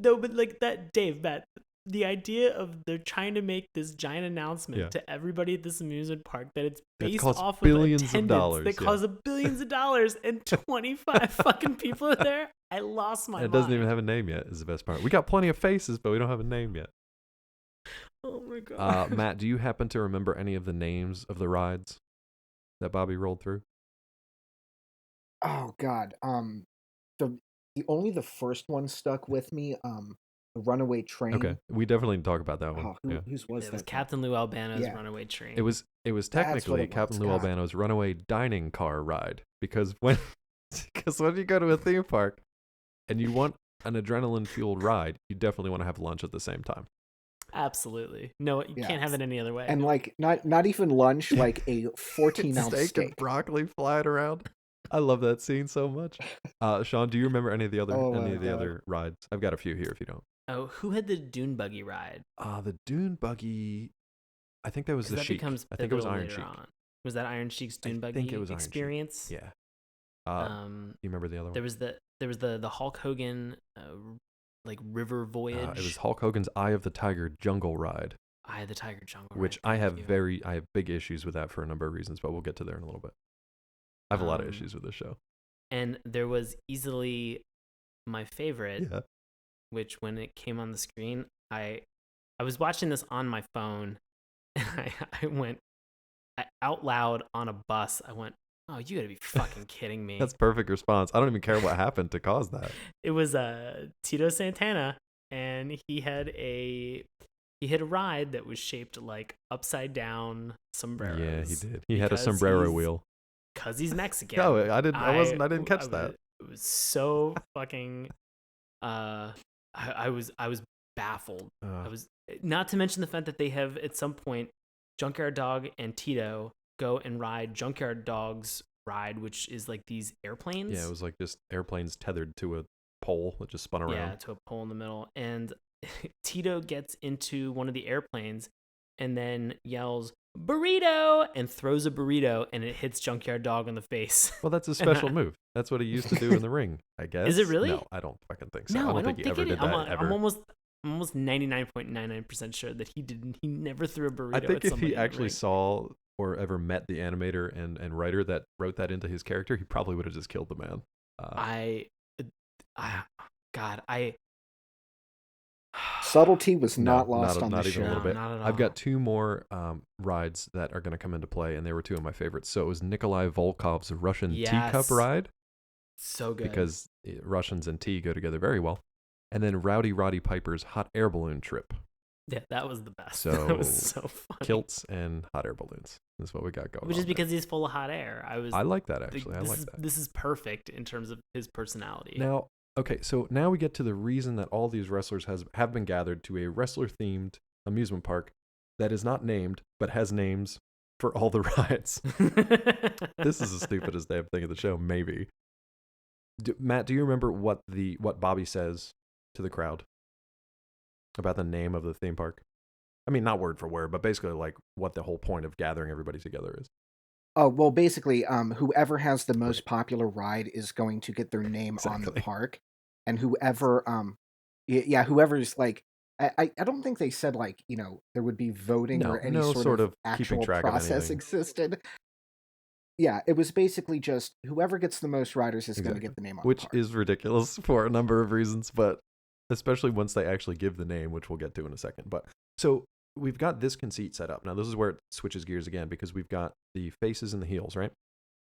No, but like that, Dave, Matt, the idea of they're trying to make this giant announcement to everybody at this amusement park that it's That based costs off billions of of attendance dollars, that costs billions of dollars and 25 fucking people are there. I lost my And it mind. doesn't even have a name yet, is the best part. We got plenty of faces, but we don't have a name yet. Oh my god. Matt, do you happen to remember any of the names of the rides that Bobby rolled through? Oh God. The first one stuck with me. The Runaway Train. Okay, we definitely need to talk about that one. Oh, whose was It that? was Captain Lou Albano's Yeah. Runaway Train. It was That's technically what it Captain was, Lou God. Albano's Runaway Dining Car Ride, because when you go to a theme park and you want an adrenaline-fueled ride, you definitely want to have lunch at the same time. Absolutely. No, you can't have it any other way. And like not even lunch, like a 14-ounce steak steak. and broccoli flying around. I love that scene so much. Sean, do you remember any of the other other rides? I've got a few here if you don't. Oh, who had the dune buggy ride? The dune buggy. I think that was 'Cause the that Sheik. becomes I think it was pivotal Iron later Sheik. on. Was that Iron Sheik's dune buggy think it was Iron Sheik. experience? Yeah. Um, You remember the other one? there was the Hulk Hogan like river voyage. It was Hulk Hogan's Eye of the Tiger Jungle Ride, Eye of the Tiger Jungle. which Ride, I have thank you. I have big issues with that for a number of reasons, but we'll get to there in a little bit. I have a lot of issues with this show. And there was easily my favorite, Yeah. which when it came on the screen, I was watching this on my phone, and I went out loud on a bus. I went, "Oh, you gotta be fucking kidding me!" That's perfect response. I don't even care what happened to cause that. It was Tito Santana, and he had a ride that was shaped like upside down sombreros. Yeah, he did. He had a because sombrero he's- wheel. Cause he's Mexican. No, I didn't catch that. It was so fucking. I was baffled. I was, not to mention the fact that they have at some point Junkyard Dog and Tito go and ride Junkyard Dog's ride, which is like these airplanes. Yeah, it was like just airplanes tethered to a pole that just spun around. Yeah, to a pole in the middle. And Tito gets into one of the airplanes and then yells, "Burrito!" and throws a burrito, and it hits Junkyard Dog on the face. Well, that's a special move. That's what he used to do in the ring, I guess. Is it really? No, I don't fucking think so. No, I don't think he ever it did is. that ever. I'm almost 99.99% sure that he didn't. He never threw a burrito. I think at if somebody he in the actually ring. saw or ever met the animator and writer that wrote that into his character, he probably would have just killed the man. Subtlety was not lost on not the even show. a little bit. Not at I've all. got two more rides that are going to come into play, and they were two of my favorites. So it was Nikolai Volkov's Russian teacup Yes. ride, So good. because Russians and tea go together very well. And then Rowdy Roddy Piper's hot air balloon trip. Yeah, that was the best. So, that was so funny. Kilts and hot air balloons. That's what we got going Which on is because he's full of hot air. I like that, actually. I like that. This is perfect in terms of his personality. Now, okay, so now we get to the reason that all these wrestlers have been gathered to a wrestler-themed amusement park that is not named, but has names for all the rides. This is the stupidest damn thing of the show, maybe. Matt, do you remember what Bobby says to the crowd about the name of the theme park? I mean, not word for word, but basically like what the whole point of gathering everybody together is. Oh, well, basically, whoever has the most popular ride is going to get their name on the Exactly. park, and whoever, whoever's like, I don't think they said like, there would be voting or any sort of keeping actual track of process anything. existed. Yeah, it was basically just whoever gets the most riders is going to Exactly. get the name on Which the park. is ridiculous for a number of reasons, but especially once they actually give the name, which we'll get to in a second. But so we've got this conceit set up. Now, this is where it switches gears again, because we've got the faces and the heels, right?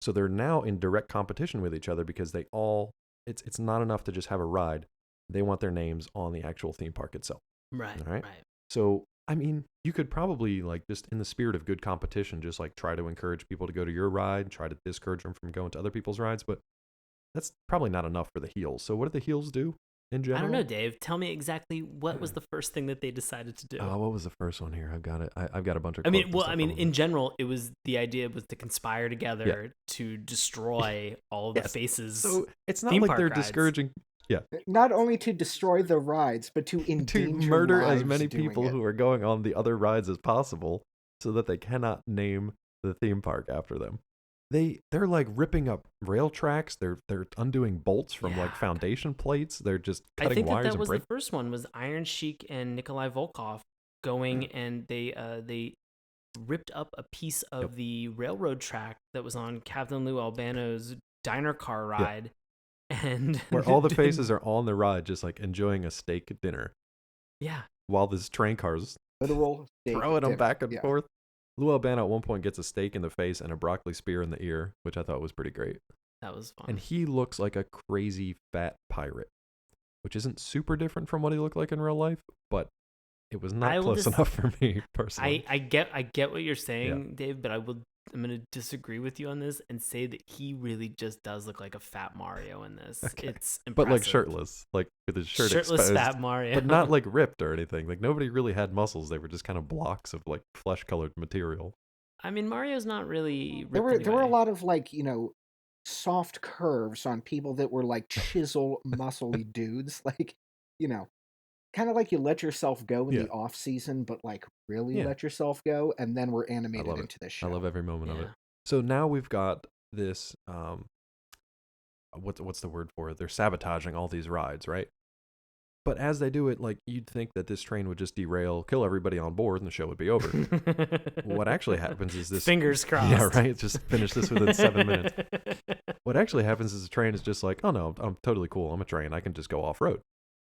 So they're now in direct competition with each other because they all, it's not enough to just have a ride. They want their names on the actual theme park itself. Right. All right. So, I mean, you could probably, like, just in the spirit of good competition, just like try to encourage people to go to your ride, try to discourage them from going to other people's rides, but that's probably not enough for the heels. So what do the heels do in general? I don't know, Dave. Tell me exactly what was the first thing that they decided to do. What was the first one here? I've got it. I've got a bunch of. In general, it was the idea was to conspire together to destroy all the faces. So it's not like they're discouraging. Yeah. Not only to destroy the rides, but to endanger murder lives as many people who are going on the other rides as possible, so that they cannot name the theme park after them. They're like ripping up rail tracks. They're undoing bolts from like foundation plates. They're just cutting wires. I think that was the first one. Was Iron Sheik and Nikolai Volkov going and they ripped up a piece of the railroad track that was on Captain Lou Albano's diner car ride. And where all the faces are on the ride, just like enjoying a steak dinner. Yeah. While this train car's literal throwing them back and forth. Lou Albano at one point gets a steak in the face and a broccoli spear in the ear, which I thought was pretty great. That was fun. And he looks like a crazy fat pirate, which isn't super different from what he looked like in real life, but it was not close enough for me personally. I get what you're saying, Dave, but I'm going to disagree with you on this and say that he really just does look like a fat Mario in this. Okay. It's impressive. But like shirtless, like with his shirt shirtless exposed. Fat Mario. But not like ripped or anything. Like nobody really had muscles. They were just kind of blocks of like flesh-colored material. I mean, Mario's not really ripped There were a lot of like, soft curves on people that were like chisel muscly dudes. Like, kind of like you let yourself go in the off season, but like really let yourself go, and then we're animated into this show. I love every moment of it. So now we've got this. What's the word for it? They're sabotaging all these rides, right? But as they do it, like you'd think that this train would just derail, kill everybody on board, and the show would be over. What actually happens is this. Fingers crossed. Yeah, right. Just finish this within 7 minutes. What actually happens is the train is just like, oh no, I'm totally cool. I'm a train. I can just go off road.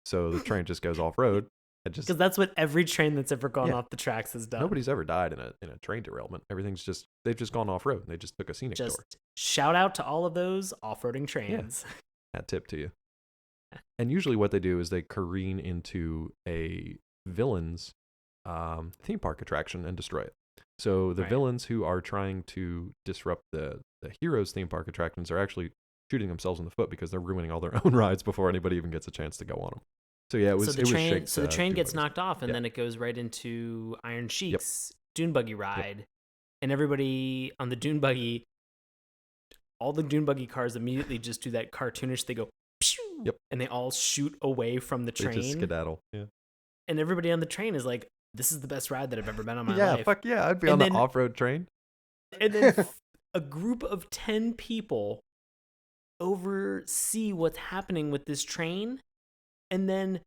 So the train just goes off road. Because that's what every train that's ever gone off the tracks has done. Nobody's ever died in a train derailment. They've just gone off road. And they just took a scenic tour. Shout out to all of those off-roading trains. Yeah. That tip to you. And usually what they do is they careen into a villain's theme park attraction and destroy it. So the villains who are trying to disrupt the heroes' theme park attractions are actually shooting themselves in the foot because they're ruining all their own rides before anybody even gets a chance to go on them. So yeah, the train gets knocked off, and then it goes right into Iron Sheik's dune buggy ride, and everybody on the dune buggy, all the dune buggy cars immediately just do that cartoonish. They go, pew, and they all shoot away from the train. They just skedaddle. Yeah, and everybody on the train is like, "This is the best ride that I've ever been on my life." Yeah, fuck yeah, I'd be on the off-road train. And then a group of 10 people oversee what's happening with this train, and then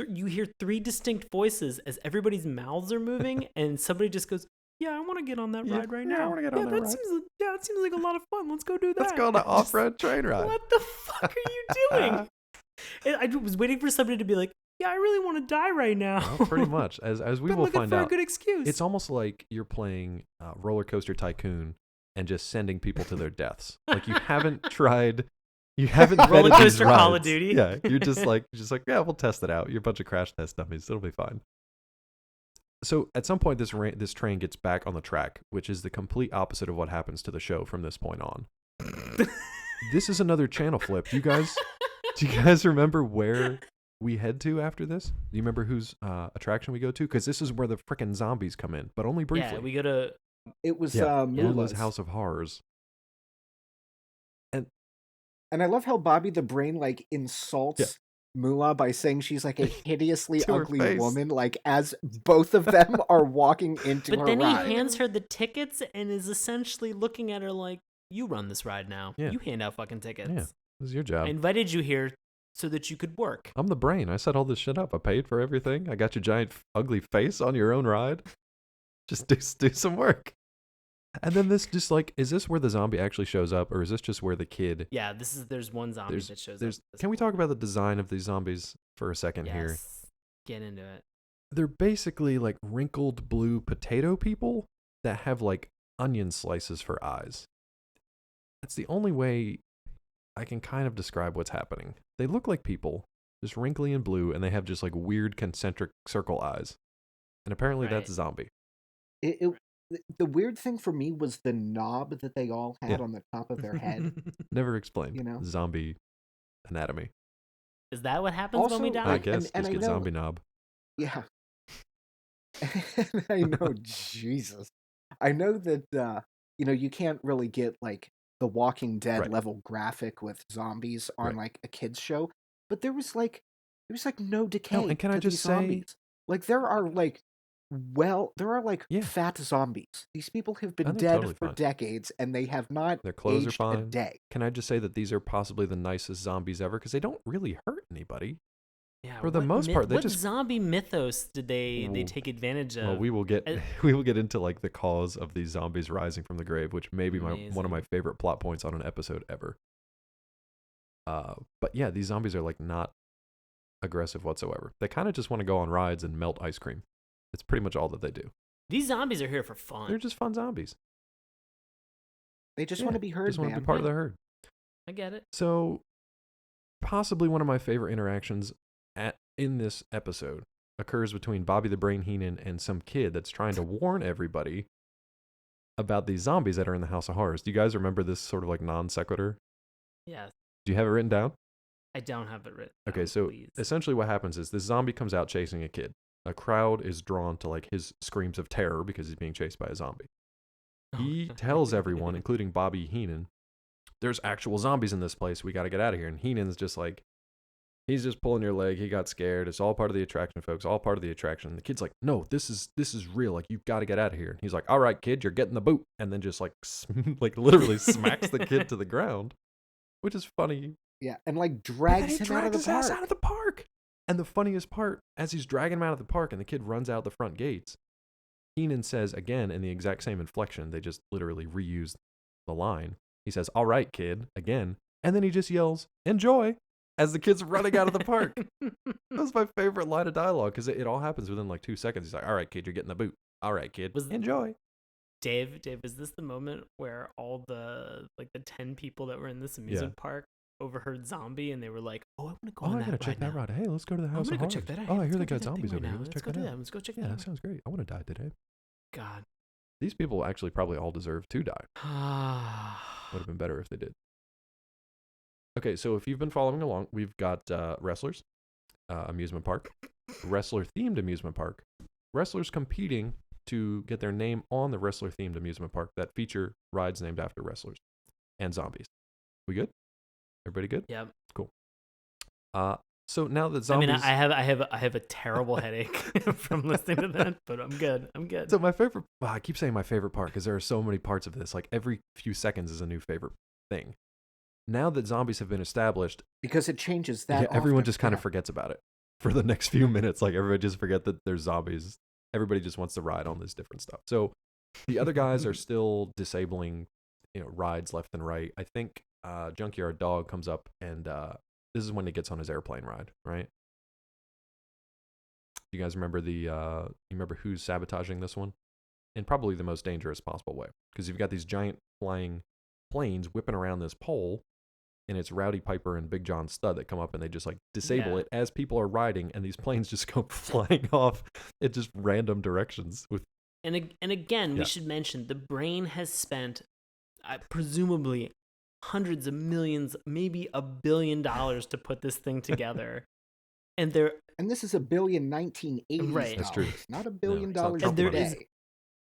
you hear 3 distinct voices as everybody's mouths are moving, and somebody just goes, "Yeah, I want to get on that ride right now. I want to get on that ride. It seems like a lot of fun. Let's go do that. Let's go on the off-road train ride." What the fuck are you doing? And I was waiting for somebody to be like, "Yeah, I really want to die right now." Well, pretty much, as we will find out. A good excuse. It's almost like you're playing Roller Coaster Tycoon and just sending people to their deaths. Like you haven't tried. You haven't Roller Coaster Call of Duty. Yeah, you're just like, yeah, we'll test it out. You're a bunch of crash test dummies. It'll be fine. So at some point, this train gets back on the track, which is the complete opposite of what happens to the show from this point on. This is another channel flip. Do you guys remember where we head to after this? Do you remember whose attraction we go to? Because this is where the frickin' zombies come in, but only briefly. Yeah, we go to... It was Moolah's House of Horrors. And I love how Bobby the Brain like insults Moolah by saying she's like a hideously ugly woman, like as both of them are walking into her ride. But then he hands her the tickets and is essentially looking at her like, "You run this ride now. Yeah. You hand out fucking tickets. Yeah, this is your job. I invited you here so that you could work. I'm the brain. I set all this shit up. I paid for everything. I got your giant ugly face on your own ride. Just do some work." And then this just like, is this where the zombie actually shows up, or is this just where the kid? Yeah, there's one zombie that shows up. Can we talk about the design of these zombies for a second here? Get into it. they're basically like wrinkled blue potato people that have like onion slices for eyes. That's the only way I can kind of describe what's happening. They look like people, just wrinkly and blue, and they have just like weird concentric circle eyes. And apparently that's a zombie. The weird thing for me was the knob that they all had on the top of their head. Never explained. You know? Zombie anatomy. Is that what happens when we die? I guess just get zombie knob. Yeah. I know, Jesus. I know that you can't really get like the Walking Dead level graphic with zombies on like a kids show, but there was like no decay. No, and can I just say, zombies. Like there are like fat zombies. These people have been dead totally for fine. decades, and they have not their clothes aged are fine. a day. Can I just say that these are possibly the nicest zombies ever because they don't really hurt anybody. Yeah, for the most part, they what just zombie mythos did they take advantage of? Well, we will get into like the cause of these zombies rising from the grave, which may be one of my favorite plot points on an episode ever. But yeah, these zombies are like not aggressive whatsoever. They kind of just want to go on rides and melt ice cream. It's pretty much all that they do. These zombies are here for fun. They're just fun zombies. They just want to be heard, just want to be part of the herd. I get it. So, possibly one of my favorite interactions in this episode occurs between Bobby the Brain Heenan and some kid that's trying to warn everybody about these zombies that are in the House of Horrors. Do you guys remember this sort of like non sequitur? Yes. Do you have it written down? I don't have it written Okay, down, so please. essentially what happens is this zombie comes out chasing a kid. A crowd is drawn to like his screams of terror because he's being chased by a zombie. He tells everyone, including Bobby Heenan, there's actual zombies in this place. We got to get out of here. And Heenan's just like, he's just pulling your leg. He got scared. It's all part of the attraction, folks. All part of the attraction. And the kid's like, no, this is real. Like, you've got to get out of here. And he's like, all right, kid, you're getting the boot. And then just like literally smacks the kid to the ground, which is funny. Yeah, and like drags him out of the park. Ass out of the park. And the funniest part, as he's dragging him out of the park and the kid runs out the front gates, Heenan says again in the exact same inflection, they just literally reused the line. He says, all right, kid, again. And then he just yells, enjoy, as the kid's running out of the park. That was my favorite line of dialogue because it all happens within like 2 seconds. He's like, all right, kid, you're getting the boot. All right, kid, enjoy. Dave, is this the moment where all the 10 people that were in this amusement park overheard zombie and they were like, oh, I want to go on that ride. I gotta check that ride. Hey, let's go to the House of Horrors. Check that out. Oh, I hear they got zombies over here. Let's check that out. Let's go check that out. Yeah, that sounds great. I want to die today. God. These people actually probably all deserve to die. Would have been better if they did. Okay, so if you've been following along, we've got wrestlers, amusement park, wrestler-themed amusement park, wrestlers competing to get their name on the wrestler-themed amusement park that feature rides named after wrestlers, and zombies. We good? Everybody good? Yeah. Cool. So now that zombies... I mean, I have a terrible headache from listening to that, but I'm good. So my favorite... I keep saying my favorite part because there are so many parts of this. Like every few seconds is a new favorite thing. Now that zombies have been established... Because it changes that often. Everyone just kind of forgets about it for the next few minutes. Like everybody just forget that there's zombies. Everybody just wants to ride on this different stuff. So the other guys are still disabling, rides left and right. I think Junkyard Dog comes up and this is when he gets on his airplane ride, right? You guys remember you remember who's sabotaging this one? In probably the most dangerous possible way. Because you've got these giant flying planes whipping around this pole, and it's Rowdy Piper and Big John Studd that come up and they just like disable it as people are riding, and these planes just go flying off in just random directions. And again, we should mention the Brain has spent presumably hundreds of millions, maybe $1 billion to put this thing together. And this is $1 billion 1980s. Right. That's true. Not $1 billion and today.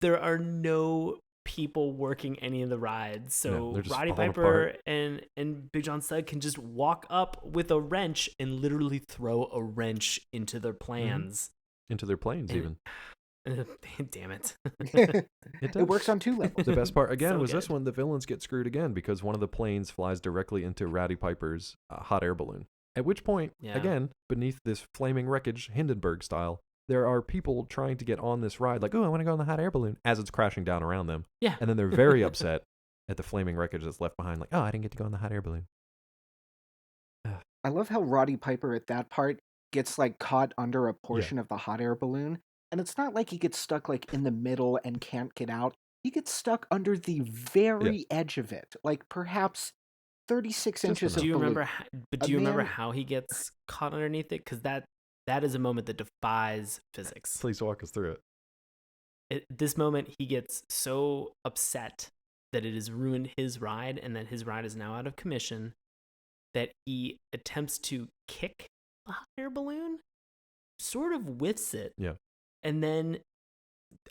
There are no people working any of the rides. So Roddy Piper and Big John Studd can just walk up with a wrench and literally throw a wrench into their plans. Into their planes, even. Damn it. It works on 2 levels. The best part, again, was this one. The villains get screwed again because one of the planes flies directly into Rowdy Piper's hot air balloon. At which point, again, beneath this flaming wreckage, Hindenburg style, there are people trying to get on this ride like, oh, I want to go on the hot air balloon, as it's crashing down around them. Yeah. And then they're very upset at the flaming wreckage that's left behind. Like, oh, I didn't get to go on the hot air balloon. I love how Roddy Piper at that part, gets like caught under a portion of the hot air balloon, and it's not like he gets stuck like in the middle and can't get out. He gets stuck under the very edge of it, like perhaps 36 inches of balloon. Do you remember how he gets caught underneath it? Because that is a moment that defies physics. Please walk us through it. At this moment, he gets so upset that it has ruined his ride and that his ride is now out of commission that he attempts to kick a hot air balloon, sort of whiffs it. Yeah. And then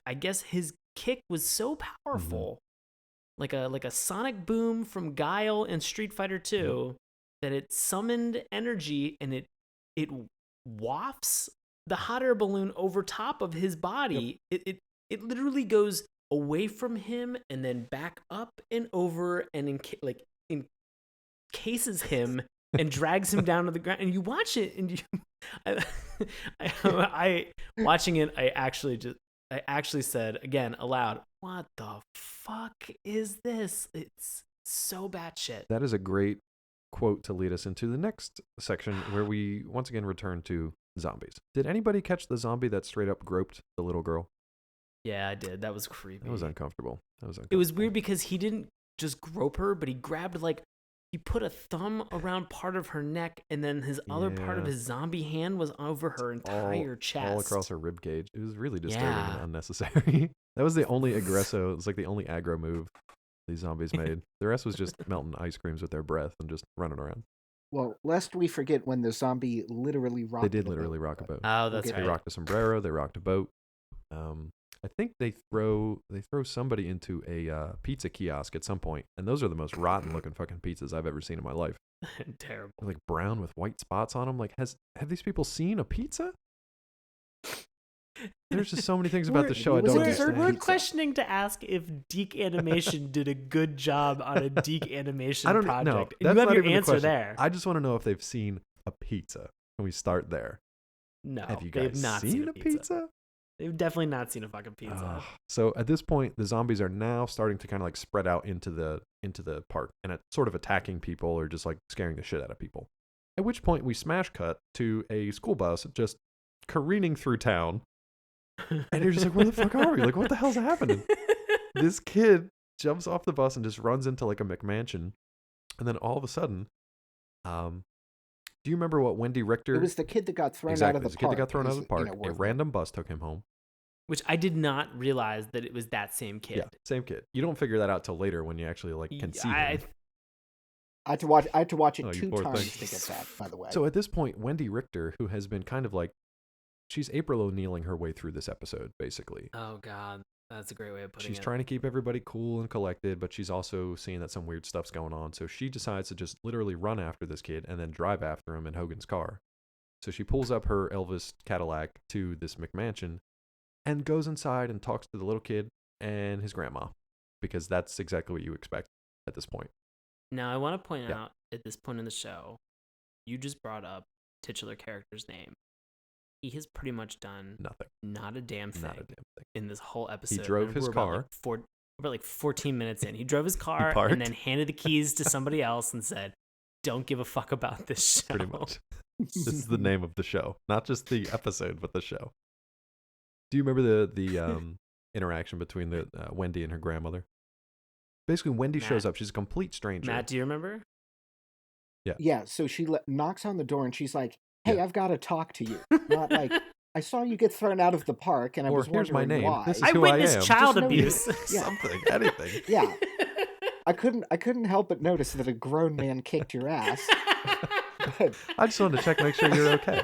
I guess his kick was so powerful, like a sonic boom from Guile in Street Fighter 2, that it summoned energy and it wafts the hot air balloon over top of his body. It literally goes away from him and then back up and over and encases him and drags him down to the ground. And you watch it, and I watching it, I actually said again aloud, "What the fuck is this? It's so batshit." That is a great quote to lead us into the next section, where we once again return to zombies. Did anybody catch the zombie that straight up groped the little girl? Yeah, I did. That was creepy. That was uncomfortable. It was weird because he didn't just grope her, but he grabbed he put a thumb around part of her neck, and then his other part of his zombie hand was over her entire chest. All across her rib cage. It was really disturbing and unnecessary. That was the only aggresso. It was like the only aggro move these zombies made. The rest was just melting ice creams with their breath and just running around. Well, lest we forget when the zombie literally rocked. They did literally rock a boat. Oh, that's right. They rocked a sombrero. They rocked a boat. I think they throw somebody into a pizza kiosk at some point, and those are the most rotten looking fucking pizzas I've ever seen in my life. Terrible. They're like brown with white spots on them. Like, have these people seen a pizza? There's just so many things about the show I don't understand. We're questioning to ask if Deke Animation did a good job on a Deke Animation project. No, and you have your answer there. I just want to know if they've seen a pizza. Can we start there? No, have you guys not seen a pizza? They've definitely not seen a fucking pizza. So at this point, the zombies are now starting to kind of like spread out into the park and sort of attacking people or just like scaring the shit out of people. At which point we smash cut to a school bus just careening through town. And you're just like, where the fuck are we? Like, what the hell's happening? This kid jumps off the bus and just runs into like a McMansion. And then all of a sudden, do you remember what Wendy Richter... It was the kid that got thrown out of the park. It was the kid that got thrown out of the park. A random bus took him home. Which I did not realize that it was that same kid. Yeah, same kid. You don't figure that out till later when you actually like can see him. I had to watch it 2 times to get that, by the way. So at this point, Wendy Richter, who has been kind of like... She's April O'Neiling her way through this episode, basically. Oh, God. That's a great way of putting it. She's trying to keep everybody cool and collected, but she's also seeing that some weird stuff's going on. So she decides to just literally run after this kid and then drive after him in Hogan's car. So she pulls up her Elvis Cadillac to this McMansion and goes inside and talks to the little kid and his grandma, because that's exactly what you expect at this point. Now, I want to point out at this point in the show, you just brought up titular character's name. He has pretty much done nothing. Not a damn thing in this whole episode. He drove his car. We're like 14 minutes in. He drove his car and then handed the keys to somebody else and said, "Don't give a fuck about this show." Pretty much. This is the name of the show. Not just the episode, but the show. Do you remember the interaction between the Wendy and her grandmother? Basically, Wendy shows up. She's a complete stranger. Matt, do you remember? Yeah. Yeah, so she knocks on the door and she's like, "Hey, I've got to talk to you." Not like, "I saw you get thrown out of the park and I was wondering my name. why." This is I who witnessed I am. child abuse. Something, anything. Yeah. I couldn't help but notice that a grown man kicked your ass. But, I just wanted to check, make sure you're okay.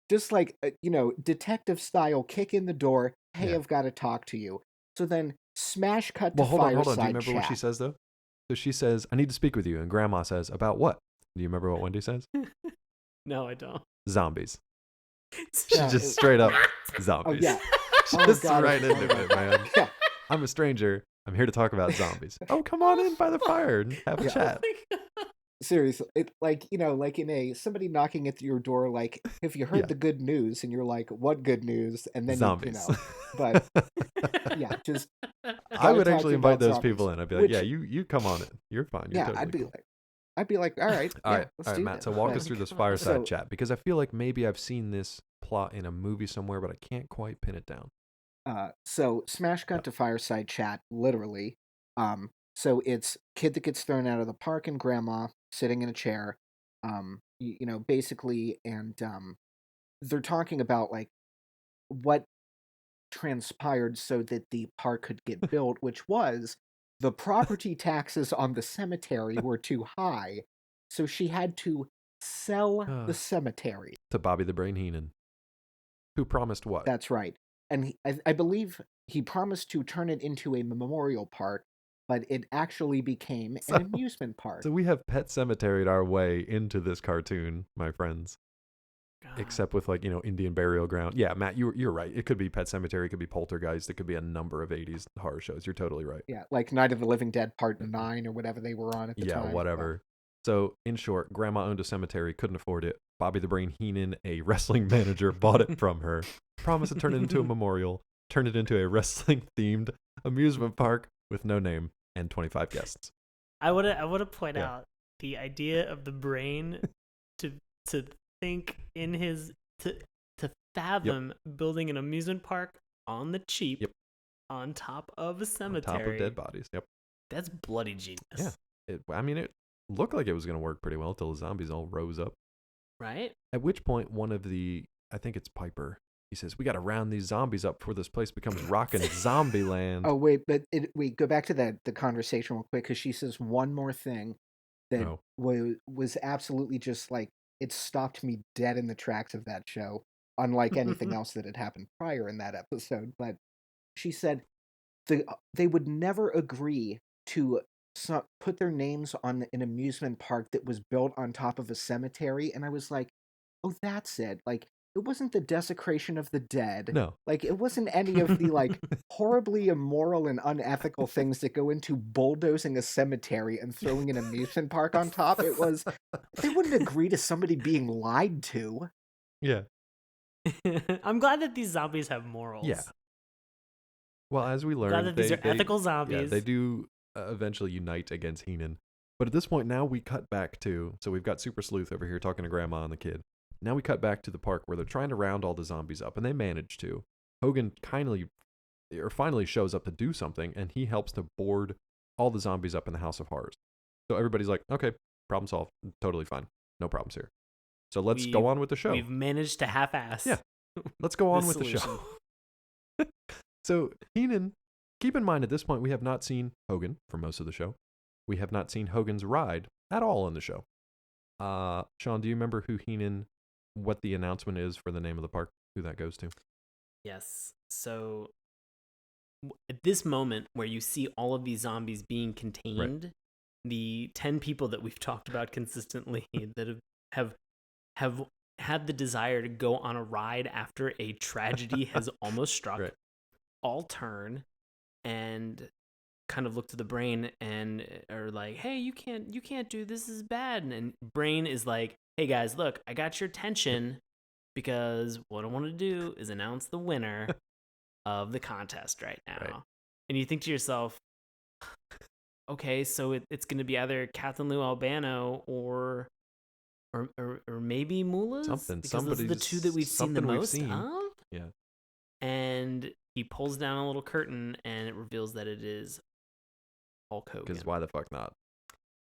Just like, detective style, kick in the door. "Hey, I've got to talk to you." So then smash cut to Fireside Chat. Hold on. Do you remember what she says, though? So she says, "I need to speak with you." And Grandma says, "About what?" Do you remember what Wendy says? No, I don't. Zombies. She just straight up zombies. Oh, yeah. Just right into it, man. Yeah. I'm a stranger. I'm here to talk about zombies. Oh, come on in by the fire and have a chat. Seriously, it like in somebody knocking at your door, like, "Have you heard the good news?" And you're like, "What good news?" And then zombies. But yeah, just I would actually invite those zombies. people in. I'd be like, "Yeah, you come on in. You're fine." You're yeah, totally I'd be cool. like, I'd be like, all right, let's do Matt. this. So walk But- us through this fireside so- chat, because I feel like maybe I've seen this plot in a movie somewhere, but I can't quite pin it down. So smash cut to Fireside Chat, literally. So it's kid that gets thrown out of the park and grandma sitting in a chair. Basically, and they're talking about like what transpired so that the park could get built, which was the property taxes on the cemetery were too high, so she had to sell the cemetery. To Bobby the Brain Heenan, who promised what? That's right. And I believe he promised to turn it into a memorial park, but it actually became an amusement park. So we have Pet Cemeteried our way into this cartoon, my friends. God. Except with like, Indian Burial Ground. Yeah, Matt, you're right. It could be Pet Cemetery, it could be Poltergeist, it could be a number of 80s horror shows. You're totally right. Yeah, like Night of the Living Dead Part 9 or whatever they were on at the time. Yeah, whatever. So, in short, Grandma owned a cemetery, couldn't afford it. Bobby the Brain Heenan, a wrestling manager, bought it from her. Promised to turn it into a memorial, turned it into a wrestling-themed amusement park with no name and 25 guests. I want to point out the idea of the brain to think in his to fathom building an amusement park on the cheap on top of a cemetery. On top of dead bodies. Yep. That's bloody genius. Yeah. It looked like it was going to work pretty well until the zombies all rose up. Right? At which point, one of the, I think it's Piper, he says, we got to round these zombies up before this place becomes rockin' zombie land. Oh, wait, but wait, go back to the conversation real quick, because she says one more thing that was absolutely just like, it stopped me dead in the tracks of that show, unlike anything else that had happened prior in that episode. But she said they would never agree to put their names on an amusement park that was built on top of a cemetery. And I was like, oh, that's it. Like, it wasn't the desecration of the dead. No. Like, it wasn't any of the, like, horribly immoral and unethical things that go into bulldozing a cemetery and throwing an amusement park on top. It was, they wouldn't agree to somebody being lied to. Yeah. I'm glad that these zombies have morals. Yeah. Well, as we learn, glad that these are ethical zombies. Yeah, they do eventually unite against Heenan. But at this point, now we cut back to, so we've got Super Sleuth over here talking to Grandma and the kid. Now we cut back to the park where they're trying to round all the zombies up, and they manage to. Hogan finally shows up to do something, and he helps to board all the zombies up in the House of Horrors. So everybody's like, okay, problem solved. Totally fine. No problems here. So let's go on with the show. We've managed to half-ass. Yeah. Let's go on with the show. So Heenan, keep in mind at this point, we have not seen Hogan for most of the show. We have not seen Hogan's ride at all in the show. Sean, do you remember what the announcement is for the name of the park, who that goes to? Yes. So at this moment where you see all of these zombies being contained, the 10 people that we've talked about consistently that have had the desire to go on a ride after a tragedy has almost struck, all turn and kind of look to the brain and are like, hey, you can't do this is bad. And brain is like, hey guys, look, I got your attention because what I want to do is announce the winner of the contest right now. Right. And you think to yourself, okay, so it's going to be either Captain Lou Albano or maybe Moolah's? Because those are the two that we've seen the most of? Yeah. And he pulls down a little curtain and it reveals that it is Hulk Hogan. Because why the fuck not?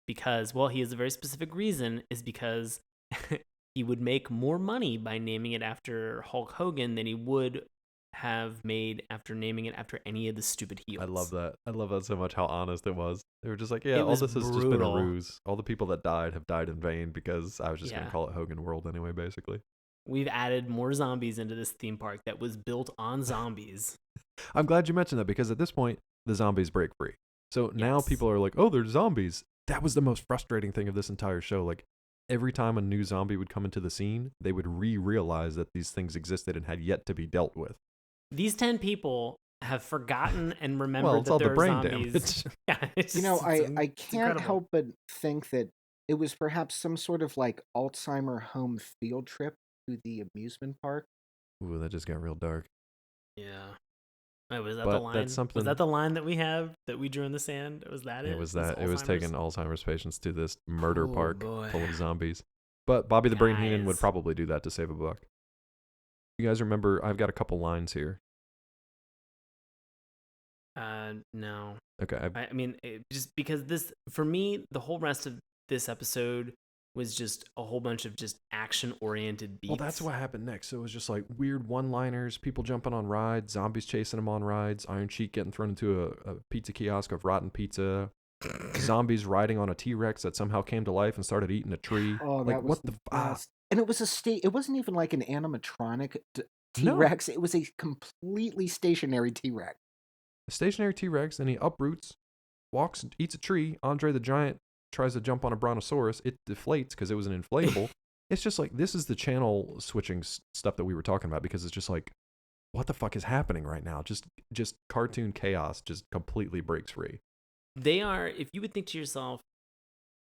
Because, well, he has a very specific reason, is because he would make more money by naming it after Hulk Hogan than he would have made after naming it after any of the stupid heels. I love that. I love that so much, how honest it was. They were just like, yeah, It all was this has just been a brutal. ruse. All the people that died have died in vain because I was just going to call it Hogan World anyway, basically. We've added more zombies into this theme park that was built on zombies. I'm glad you mentioned that because at this point, the zombies break free. So now people are like, oh, they're zombies. That was the most frustrating thing of this entire show. Like, every time a new zombie would come into the scene, they would realize that these things existed and had yet to be dealt with. These 10 people have forgotten and remembered Well, it's that all there the are brain zombies. damage. Yeah, it's I can't incredible. help but think that it was perhaps some sort of like Alzheimer home field trip to the amusement park. Ooh, that just got real dark. Yeah. Wait, was that but the line? that's something. Was that the line that we have that we drew in the sand? Was that it? It was that. It was taking Alzheimer's patients to this murder Oh, park boy. full of zombies. But Bobby the Brain Heenan would Guys. probably do that to save a buck. You guys remember? I've got a couple lines here. No. Okay. I mean, just because this, for me, the whole rest of this episode was just a whole bunch of just action-oriented beats. Well, that's what happened next. So it was just like weird one-liners, people jumping on rides, zombies chasing them on rides, Iron Sheik getting thrown into a pizza kiosk of rotten pizza, zombies riding on a T-Rex that somehow came to life and started eating a tree. Oh, like, that was what the best. And it was it wasn't even like an animatronic T-Rex. No. It was a completely stationary T-Rex. A stationary T-Rex, and he uproots, walks, eats a tree. Andre the Giant tries to jump on a brontosaurus. It deflates because it was an inflatable. It's just like, this is the channel switching stuff that we were talking about, because it's just like, what the fuck is happening right now? Just cartoon chaos just completely breaks free. They are, if you would think to yourself,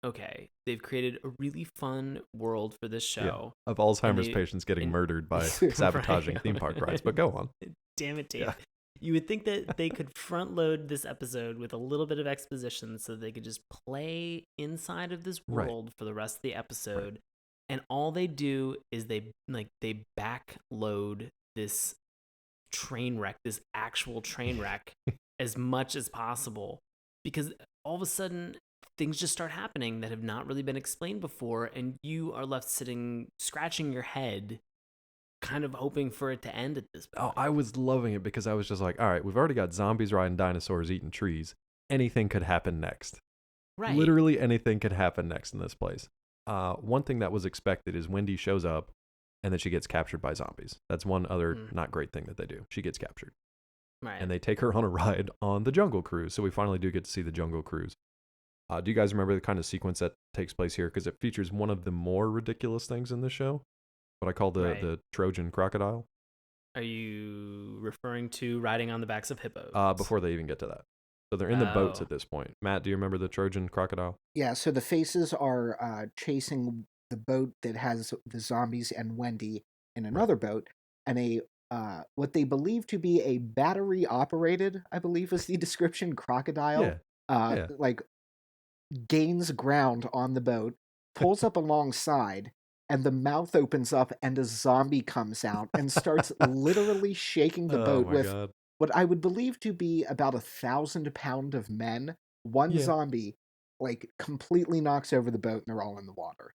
okay, they've created a really fun world for this show. Yeah, of Alzheimer's patients getting murdered by sabotaging theme park rides, but go on. Damn it, Dave. Yeah. You would think that they could front load this episode with a little bit of exposition so they could just play inside of this world for the rest of the episode. Right. And all they do is they backload this train wreck, this actual train wreck, as much as possible. Because all of a sudden, things just start happening that have not really been explained before, and you are left sitting, scratching your head, kind of hoping for it to end at this point. Oh, I was loving it because I was just like, all right, we've already got zombies riding dinosaurs, eating trees. Anything could happen next. Right. Literally anything could happen next in this place. One thing that was expected is Wendy shows up and then she gets captured by zombies. That's one other not great thing that they do. She gets captured. Right. And they take her on a ride on the Jungle Cruise. So we finally do get to see the Jungle Cruise. Do you guys remember the kind of sequence that takes place here? Because it features one of the more ridiculous things in this show. What I call the Trojan crocodile. Are you referring to riding on the backs of hippos? Before they even get to that. So they're in the boats at this point. Matt, do you remember the Trojan crocodile? Yeah, so the faces are chasing the boat that has the zombies and Wendy in another boat, and what they believe to be a battery-operated, I believe is the description, crocodile, like gains ground on the boat, pulls up alongside, and the mouth opens up and a zombie comes out and starts literally shaking the boat with what I would believe to be about 1,000 pounds of men. One zombie like completely knocks over the boat and they're all in the water.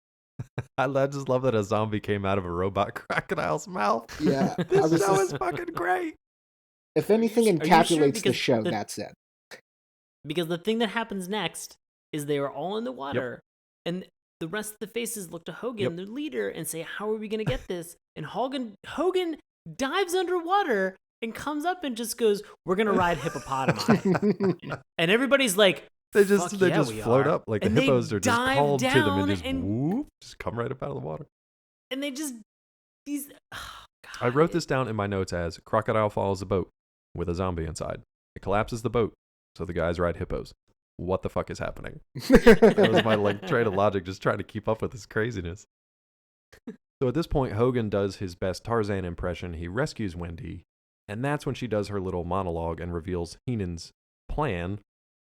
I just love that a zombie came out of a robot crocodile's mouth. Yeah. This show is fucking great. If anything encapsulates the show, that's it. Because the thing that happens next is they are all in the water, and the rest of the faces look to Hogan, their leader, and say, how are we going to get this? And Hogan dives underwater and comes up and just goes, we're going to ride hippopotami. And everybody's like, they just float up. Like and the hippos are just called to them and just come right up out of the water. And they just, I wrote this down in my notes as crocodile follows the boat with a zombie inside. It collapses the boat, so the guys ride hippos. What the fuck is happening? That was my train of logic, just trying to keep up with this craziness. So at this point, Hogan does his best Tarzan impression. He rescues Wendy, and that's when she does her little monologue and reveals Heenan's plan,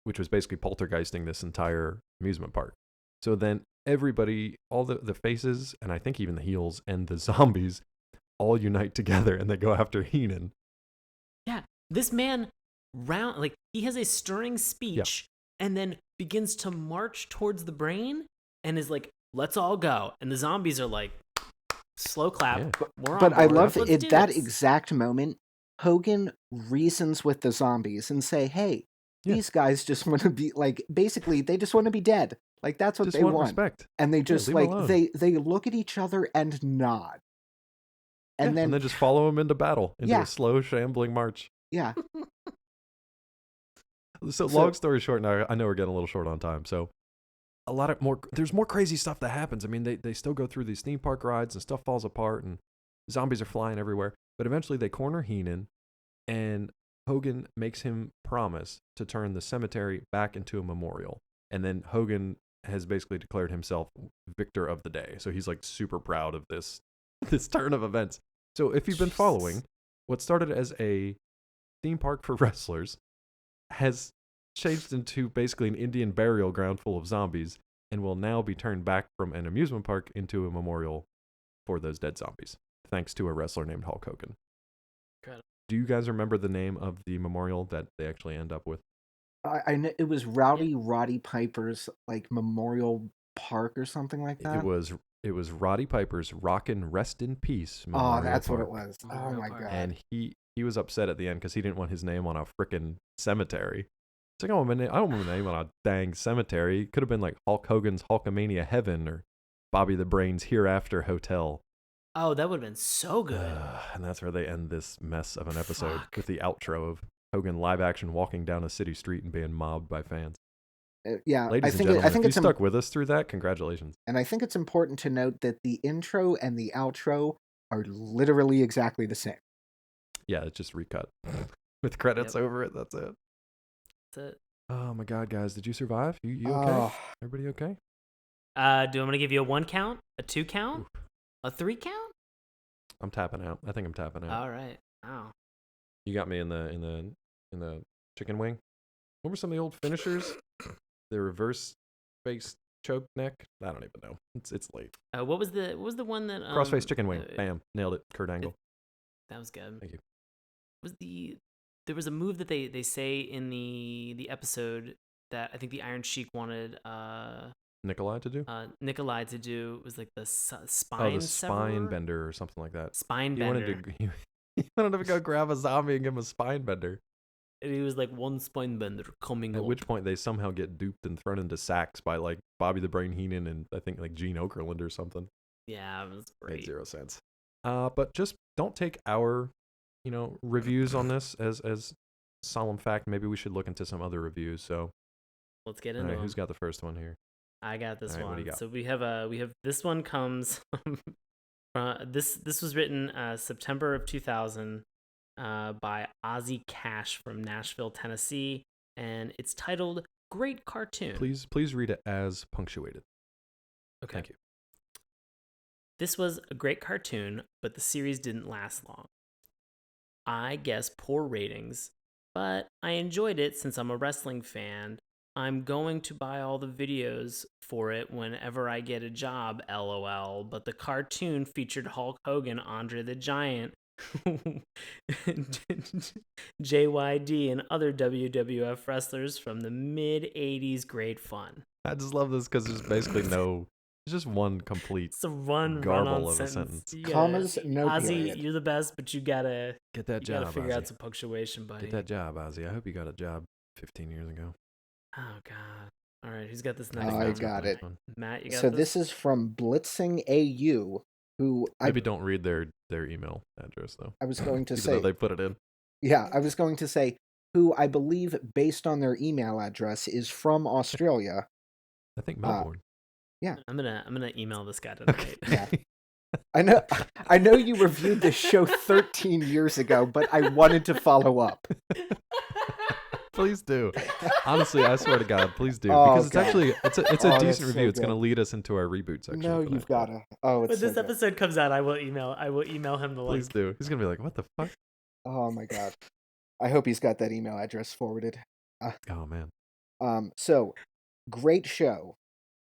which was basically poltergeisting this entire amusement park. So then everybody, all the faces, and I think even the heels and the zombies, all unite together and they go after Heenan. Yeah, this man he has a stirring speech. And then begins to march towards the brain and is like, let's all go. And the zombies are like, slow clap. Yeah. But I love at that exact moment, Hogan reasons with the zombies and say, hey, these guys just want to be like, basically, they just want to be dead. Like, that's what they want. Respect. And they just they look at each other and nod. And then just follow him into battle, into a slow, shambling march. Yeah. So long story short, now I know we're getting a little short on time. So there's more crazy stuff that happens. I mean, they still go through these theme park rides and stuff falls apart and zombies are flying everywhere. But eventually they corner Heenan and Hogan makes him promise to turn the cemetery back into a memorial. And then Hogan has basically declared himself victor of the day. So he's like super proud of this turn of events. So if you've been following, what started as a theme park for wrestlers has changed into basically an Indian burial ground full of zombies and will now be turned back from an amusement park into a memorial for those dead zombies, thanks to a wrestler named Hulk Hogan. Incredible. Do you guys remember the name of the memorial that they actually end up with? I know it was Roddy Piper's like Memorial Park or something like that. It was Roddy Piper's Rockin' Rest in Peace Oh, Memorial that's Park. what it was. Oh Memorial my Park. god. And he was upset at the end because he didn't want his name on a frickin' cemetery. It's like, I don't want my name on a dang cemetery. It could have been like Hulk Hogan's Hulkamania Heaven or Bobby the Brain's Hereafter Hotel. Oh, that would have been so good. And that's where they end this mess of an episode Fuck. with the outro of Hogan live action walking down a city street and being mobbed by fans. Yeah, Ladies and I gentlemen, think if you it's stuck with us through that, congratulations. and I think it's important to note that the intro and the outro are literally exactly the same. Yeah, it's just recut with credits Yep. over it. That's it. That's it. Oh my God, guys, did you survive? You okay? Oh, Everybody okay? Do I'm gonna give you a 1 count, a 2 count, Oof. a 3 count? I'm tapping out. I think I'm tapping out. All right. Wow. You got me in the chicken wing. What were some of the old finishers? The reverse face choke neck. I don't even know. It's late. What was the one that Crossface chicken wing. Bam, nailed it. Kurt Angle. That was good. Thank you. There was a move that they say in the episode that I think the Iron Sheik wanted Nikolai to do? Nikolai to do. It was like the spine. Oh, the spine severer? bender or something like that. Spine He bender. he wanted to go grab a zombie and give him a spine bender. And he was like, one spine bender coming At up. which point they somehow get duped and thrown into sacks by like Bobby the Brain Heenan and I think like Gene Okerlund or something. Yeah, it was Made great. 0 sense. But just don't take our, reviews on this as solemn fact. Maybe we should look into some other reviews. So, Let's get all into right, them. who's got the first one here? I got this All right, what do one. you got? So we have this one comes this was written September of 2000 by Ozzy Cash from Nashville, Tennessee, and it's titled Great Cartoon. Please read it as punctuated. Okay. Thank you. This was a great cartoon, but the series didn't last long. I guess poor ratings, but I enjoyed it since I'm a wrestling fan. I'm going to buy all the videos for it whenever I get a job, lol. But the cartoon featured Hulk Hogan, Andre the Giant, JYD, and other WWF wrestlers from the mid-'80s. Great fun. I just love this because there's basically it's just one complete It's a one garble run-on of a sentence. sentence. You gotta- commas, no Ozzy, period. you're the best, but you gotta Get that job, figure Ozzy. out some punctuation, buddy. Get that job, Ozzy. I hope you got a job 15 years ago. Oh God! All right, who's got this next? I one? got it. Matt, you got So this. this is from Blitzing AU, who Maybe don't read their email address though. I was going to Even say, though they put it in. yeah, I was going to say, who I believe, based on their email address, is from Australia. I think Melbourne. I'm gonna email this guy tonight. Yeah. I know you reviewed this show 13 years ago, but I wanted to follow up. Please do. Honestly, I swear to God, please do. Oh, Because it's God. actually it's a Oh, that's decent so review. It's good. gonna lead us into our reboot section. No, tonight. you've got to. Oh, it's When so this good. episode comes out, I will email him the link. Please do. He's gonna be like, what the fuck? Oh my God. I hope he's got that email address forwarded. Oh man. So, great show.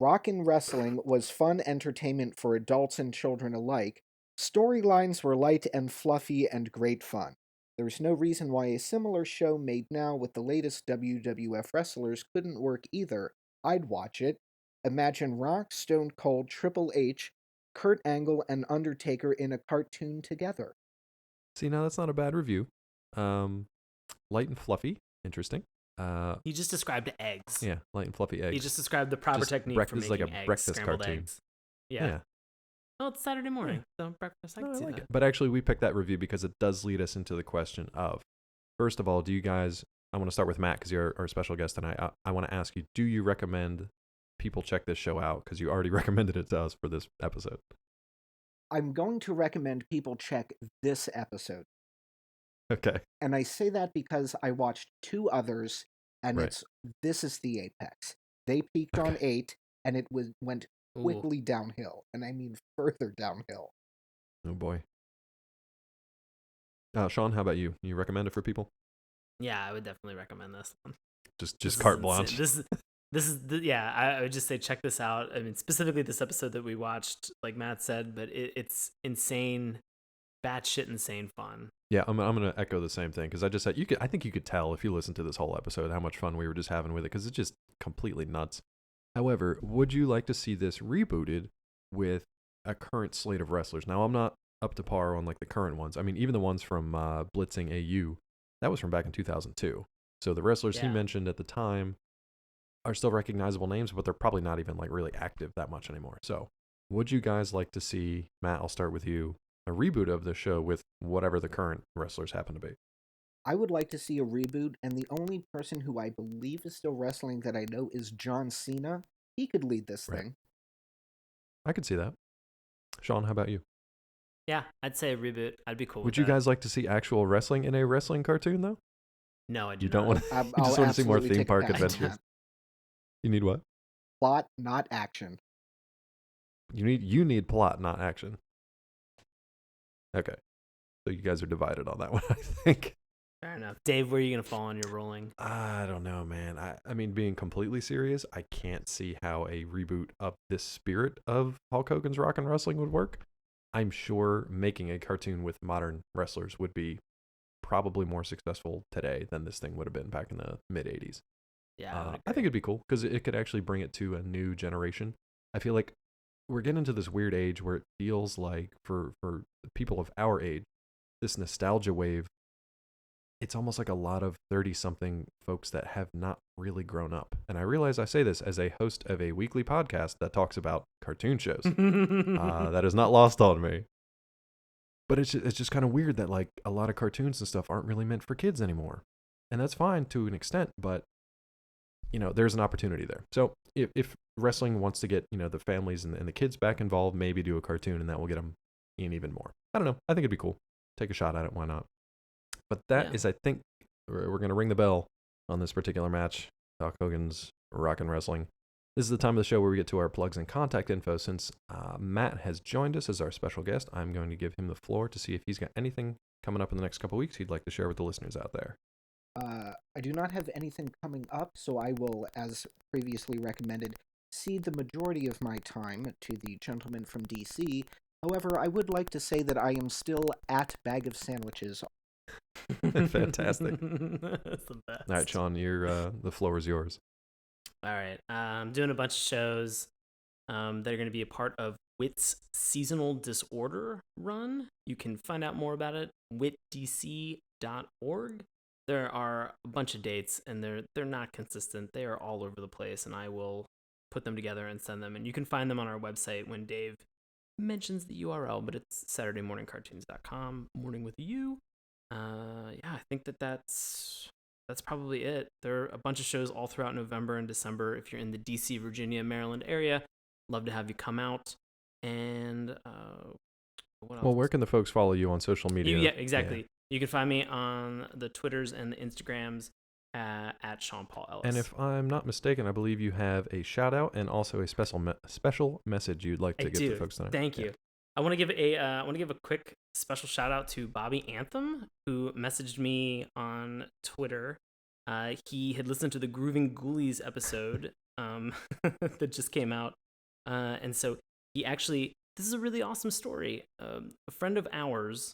Rockin' Wrestling was fun entertainment for adults and children alike. Storylines were light and fluffy and great fun. There's no reason why a similar show made now with the latest WWF wrestlers couldn't work either. I'd watch it. Imagine Rock, Stone Cold, Triple H, Kurt Angle, and Undertaker in a cartoon together. See, now that's not a bad review. Light and fluffy. Interesting. He just described eggs. Yeah, light and fluffy eggs. He just described the proper Just technique for breakfast, making like a eggs, breakfast scrambled cartoon. eggs. Yeah. Oh, it's Saturday morning, so breakfast. I No, can I see like that. it. But actually, we picked that review because it does lead us into the question of, first of all, do you guys? I want to start with Matt because you're our special guest tonight. I want to ask you: do you recommend people check this show out? Because you already recommended it to us for this episode. I'm going to recommend people check this episode. Okay. And I say that because I watched 2 others, and Right. this is the apex. They peaked on 8, and it went Ooh. quickly downhill, and I mean further downhill. Oh boy. Sean, how about you? You recommend it for people? Yeah, I would definitely recommend this one. Just carte blanche. I would just say check this out. I mean, specifically this episode that we watched, like Matt said, but it's insane, batshit insane fun. Yeah, I'm gonna echo the same thing because I just said I think you could tell if you listen to this whole episode how much fun we were just having with it because it's just completely nuts. However, would you like to see this rebooted with a current slate of wrestlers? Now, I'm not up to par on like the current ones. I mean, even the ones from Blitzing AU, that was from back in 2002. So the wrestlers he mentioned at the time are still recognizable names, but they're probably not even like really active that much anymore. So would you guys like to see, Matt, I'll start with you, a reboot of the show with whatever the current wrestlers happen to be? I would like to see a reboot, and the only person who I believe is still wrestling that I know is John Cena. He could lead this thing. I could see that. Sean, how about you? Yeah, I'd say a reboot. I'd be cool Would with you that. guys like to see actual wrestling in a wrestling cartoon, though? No, I do You don't want. I'll You just want to see more absolutely theme take a park pass. adventures. You need what? Plot, not action. You need plot, not action. Okay, so you guys are divided on that one, I think. Fair enough. Dave, where are you gonna fall on your rolling? I don't know, man. I mean, being completely serious, I can't see how a reboot of this spirit of Hulk Hogan's Rock and Wrestling would work. I'm sure making a cartoon with modern wrestlers would be probably more successful today than this thing would have been back in the mid 80s. Yeah, I think it'd be cool because it could actually bring it to a new generation. I feel like we're getting into this weird age where it feels like for people of our age, this nostalgia wave, it's almost like a lot of 30-something folks that have not really grown up. And I realize I say this as a host of a weekly podcast that talks about cartoon shows. That is not lost on me. But it's just kind of weird that like a lot of cartoons and stuff aren't really meant for kids anymore. And that's fine to an extent, but you know, there's an opportunity there. So if wrestling wants to get, you know, the families and the kids back involved, maybe do a cartoon and that will get them in even more. I don't know. I think it'd be cool. Take a shot at it. Why not? But that is, I think, we're going to ring the bell on this particular match. Hulk Hogan's Rock and Wrestling. This is the time of the show where we get to our plugs and contact info. Since Matt has joined us as our special guest, I'm going to give him the floor to see if he's got anything coming up in the next couple weeks he'd like to share with the listeners out there. I do not have anything coming up, so I will, as previously recommended, cede the majority of my time to the gentleman from DC. However, I would like to say that I am still at Bag of Sandwiches. Fantastic. That's the best. All right, Sean, the floor is yours. All right. I'm doing a bunch of shows that are going to be a part of WIT's Seasonal Disorder run. You can find out more about it witdc.org. There are a bunch of dates, and they're not consistent. They are all over the place, and I will put them together and send them. And you can find them on our website when Dave mentions the URL, but it's SaturdayMorningCartoons.com. Morning with you. I think that's probably it. There are a bunch of shows all throughout November and December. If you're in the DC, Virginia, Maryland area, love to have you come out. And what else? Well, where can the folks follow you on social media? Yeah, exactly. Yeah. You can find me on the Twitters and the Instagrams at Sean Paul Ellis. And if I'm not mistaken, I believe you have a shout out and also a special message you'd like to get to folks tonight. Thank you. I want to give a quick special shout out to Bobby Anthem, who messaged me on Twitter. He had listened to the Grooving Ghoulies episode that just came out, and so he actually, this is a really awesome story. A friend of ours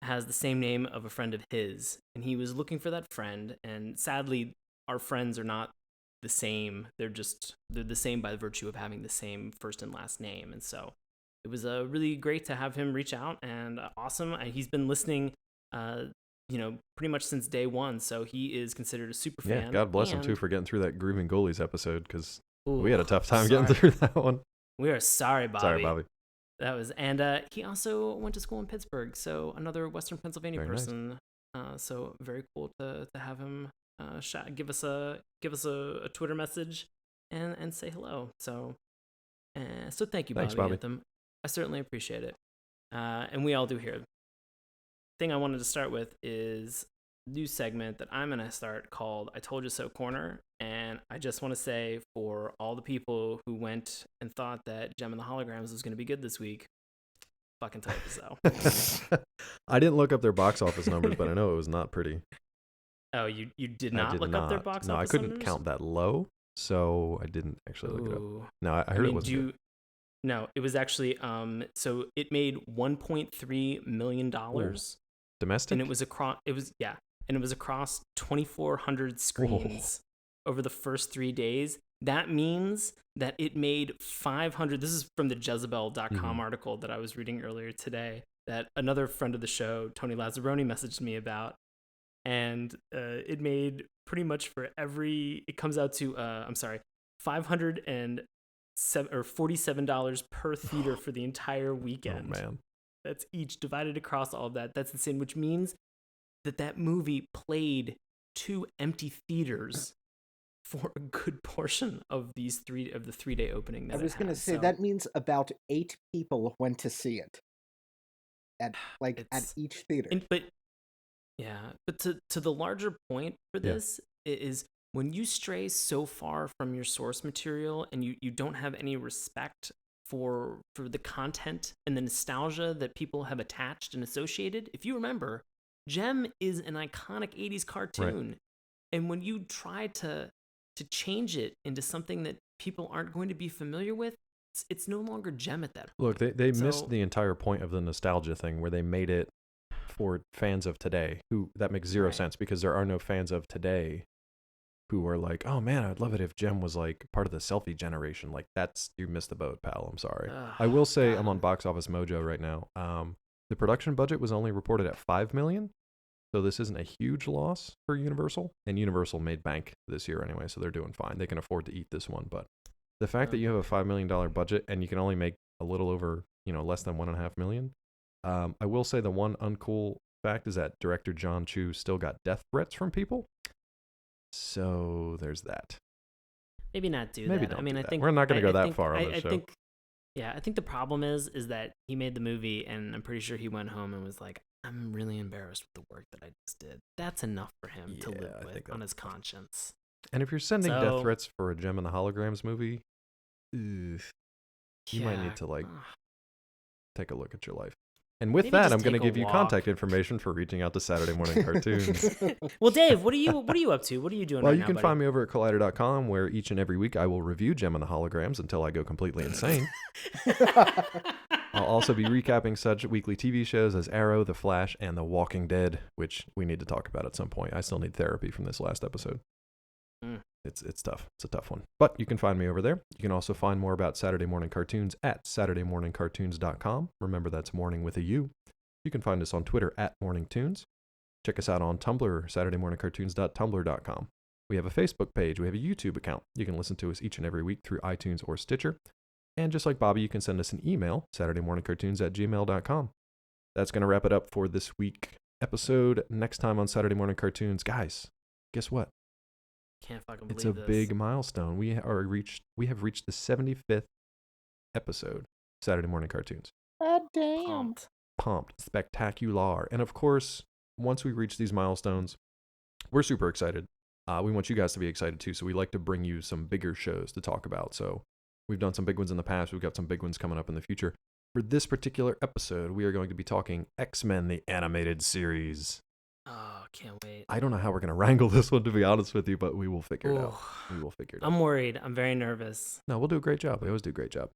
has the same name of a friend of his, and he was looking for that friend, and sadly our friends are not the same. They're the same by virtue of having the same first and last name. And so it was really great to have him reach out, and awesome. He's been listening pretty much since day one, so he is considered a super fan. Yeah, God bless him too for getting through that Grooving Goalies episode, because we had a tough time getting through that one. We are sorry, Bobby. Sorry, Bobby. That was, and he also went to school in Pittsburgh, so another Western Pennsylvania person. Nice. So very cool to have him give us a Twitter message and say hello. So thank you, Bobby. Thanks, Bobby. Anthem. I certainly appreciate it, and we all do here. Thing I wanted to start with is a new segment that I'm gonna start called "I Told You So" corner, and I just want to say, for all the people who went and thought that Gem and the Holograms was gonna be good this week, fucking told you so. I didn't look up their box office numbers, but I know it was not pretty. Oh, you did not look up their box office No, I couldn't numbers? count that low, so I didn't actually look it up. Ooh. No, I heard it wasn't good. No, it was actually so it made $1.3 million. Domestic? And it was across 2,400 screens over the first 3 days. That means that it made 500. This is from the Jezebel.com article that I was reading earlier today that another friend of the show, Tony Lazzaroni, messaged me about. And it made pretty much it comes out to, $547 per theater for the entire weekend. Oh, man. That's each divided across all of that. That's insane, which means that movie played 2 empty theaters for a good portion of the 3-day opening. I was going to say that means about 8 people went to see it at each theater. But to the larger point for this is when you stray so far from your source material and you don't have any respect for the content and the nostalgia that people have attached and associated. If you remember, Gem is an iconic 80s cartoon. Right. And when you try to change it into something that people aren't going to be familiar with, it's no longer Gem at that point. Look, they missed the entire point of the nostalgia thing where they made it for fans of today. That makes zero sense because there are no fans of today who are like, oh man, I'd love it if Gem was like part of the selfie generation. Like you missed the boat, pal. I'm sorry. I will say I'm on Box Office Mojo right now. The production budget was only reported at $5 million. So this isn't a huge loss for Universal, and Universal made bank this year anyway, so they're doing fine. They can afford to eat this one, but the fact that you have a $5 million budget and you can only make a little over, less than $1.5 million. I will say the one uncool fact is that director John Chu still got death threats from people. So there's that. Maybe not do Maybe that. Don't I mean, do I that. think we're not going to go that far on the show. I think the problem is that he made the movie, and I'm pretty sure he went home and was like, I'm really embarrassed with the work that I just did. That's enough for him to live with on his conscience. And if you're sending death threats for a Gem and the Holograms movie, you might need to take a look at your life. And with that, I'm going to give you contact information for reaching out to Saturday Morning Cartoons. Well, Dave, what are you up to? What are you doing right now, you can find me over at Collider.com, where each and every week I will review Gem and the Holograms until I go completely insane. I'll also be recapping such weekly TV shows as Arrow, The Flash, and The Walking Dead, which we need to talk about at some point. I still need therapy from this last episode. It's tough. It's a tough one. But you can find me over there. You can also find more about Saturday Morning Cartoons at SaturdayMorningCartoons.com. Remember, that's morning with a U. You can find us on Twitter at MorningTunes. Check us out on Tumblr, SaturdayMorningCartoons.tumblr.com. We have a Facebook page. We have a YouTube account. You can listen to us each and every week through iTunes or Stitcher. And just like Bobby, you can send us an email, SaturdayMorningCartoons@gmail.com. That's going to wrap it up for this week episode. Next time on Saturday Morning Cartoons, guys, guess what? Can't fucking believe this. It's a big milestone. We have reached the 75th episode, Saturday Morning Cartoons. God damn. Pumped. Spectacular. And of course, once we reach these milestones, we're super excited. We want you guys to be excited too, so we like to bring you some bigger shows to talk about. So we've done some big ones in the past. We've got some big ones coming up in the future. For this particular episode, we are going to be talking X-Men, the animated series. Oh, can't wait. I don't know how we're going to wrangle this one, to be honest with you, but we will figure it out. I'm worried. I'm very nervous. No, we'll do a great job. We always do a great job.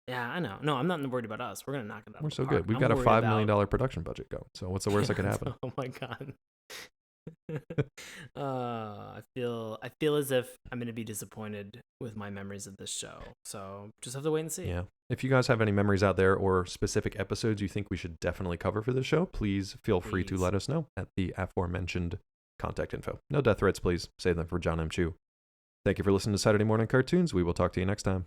Yeah, I know. No, I'm not worried about us. We're going to knock it out. We're so good. We've got a $5 million production budget going. So what's the worst that could happen? Oh, my God. I feel as if I'm going to be disappointed with my memories of this show. So just have to wait and see. Yeah. If you guys have any memories out there or specific episodes you think we should definitely cover for this show, please feel free to let us know at the aforementioned contact info. No death threats, please. Save them for John M. Chu. Thank you for listening to Saturday Morning Cartoons. We will talk to you next time.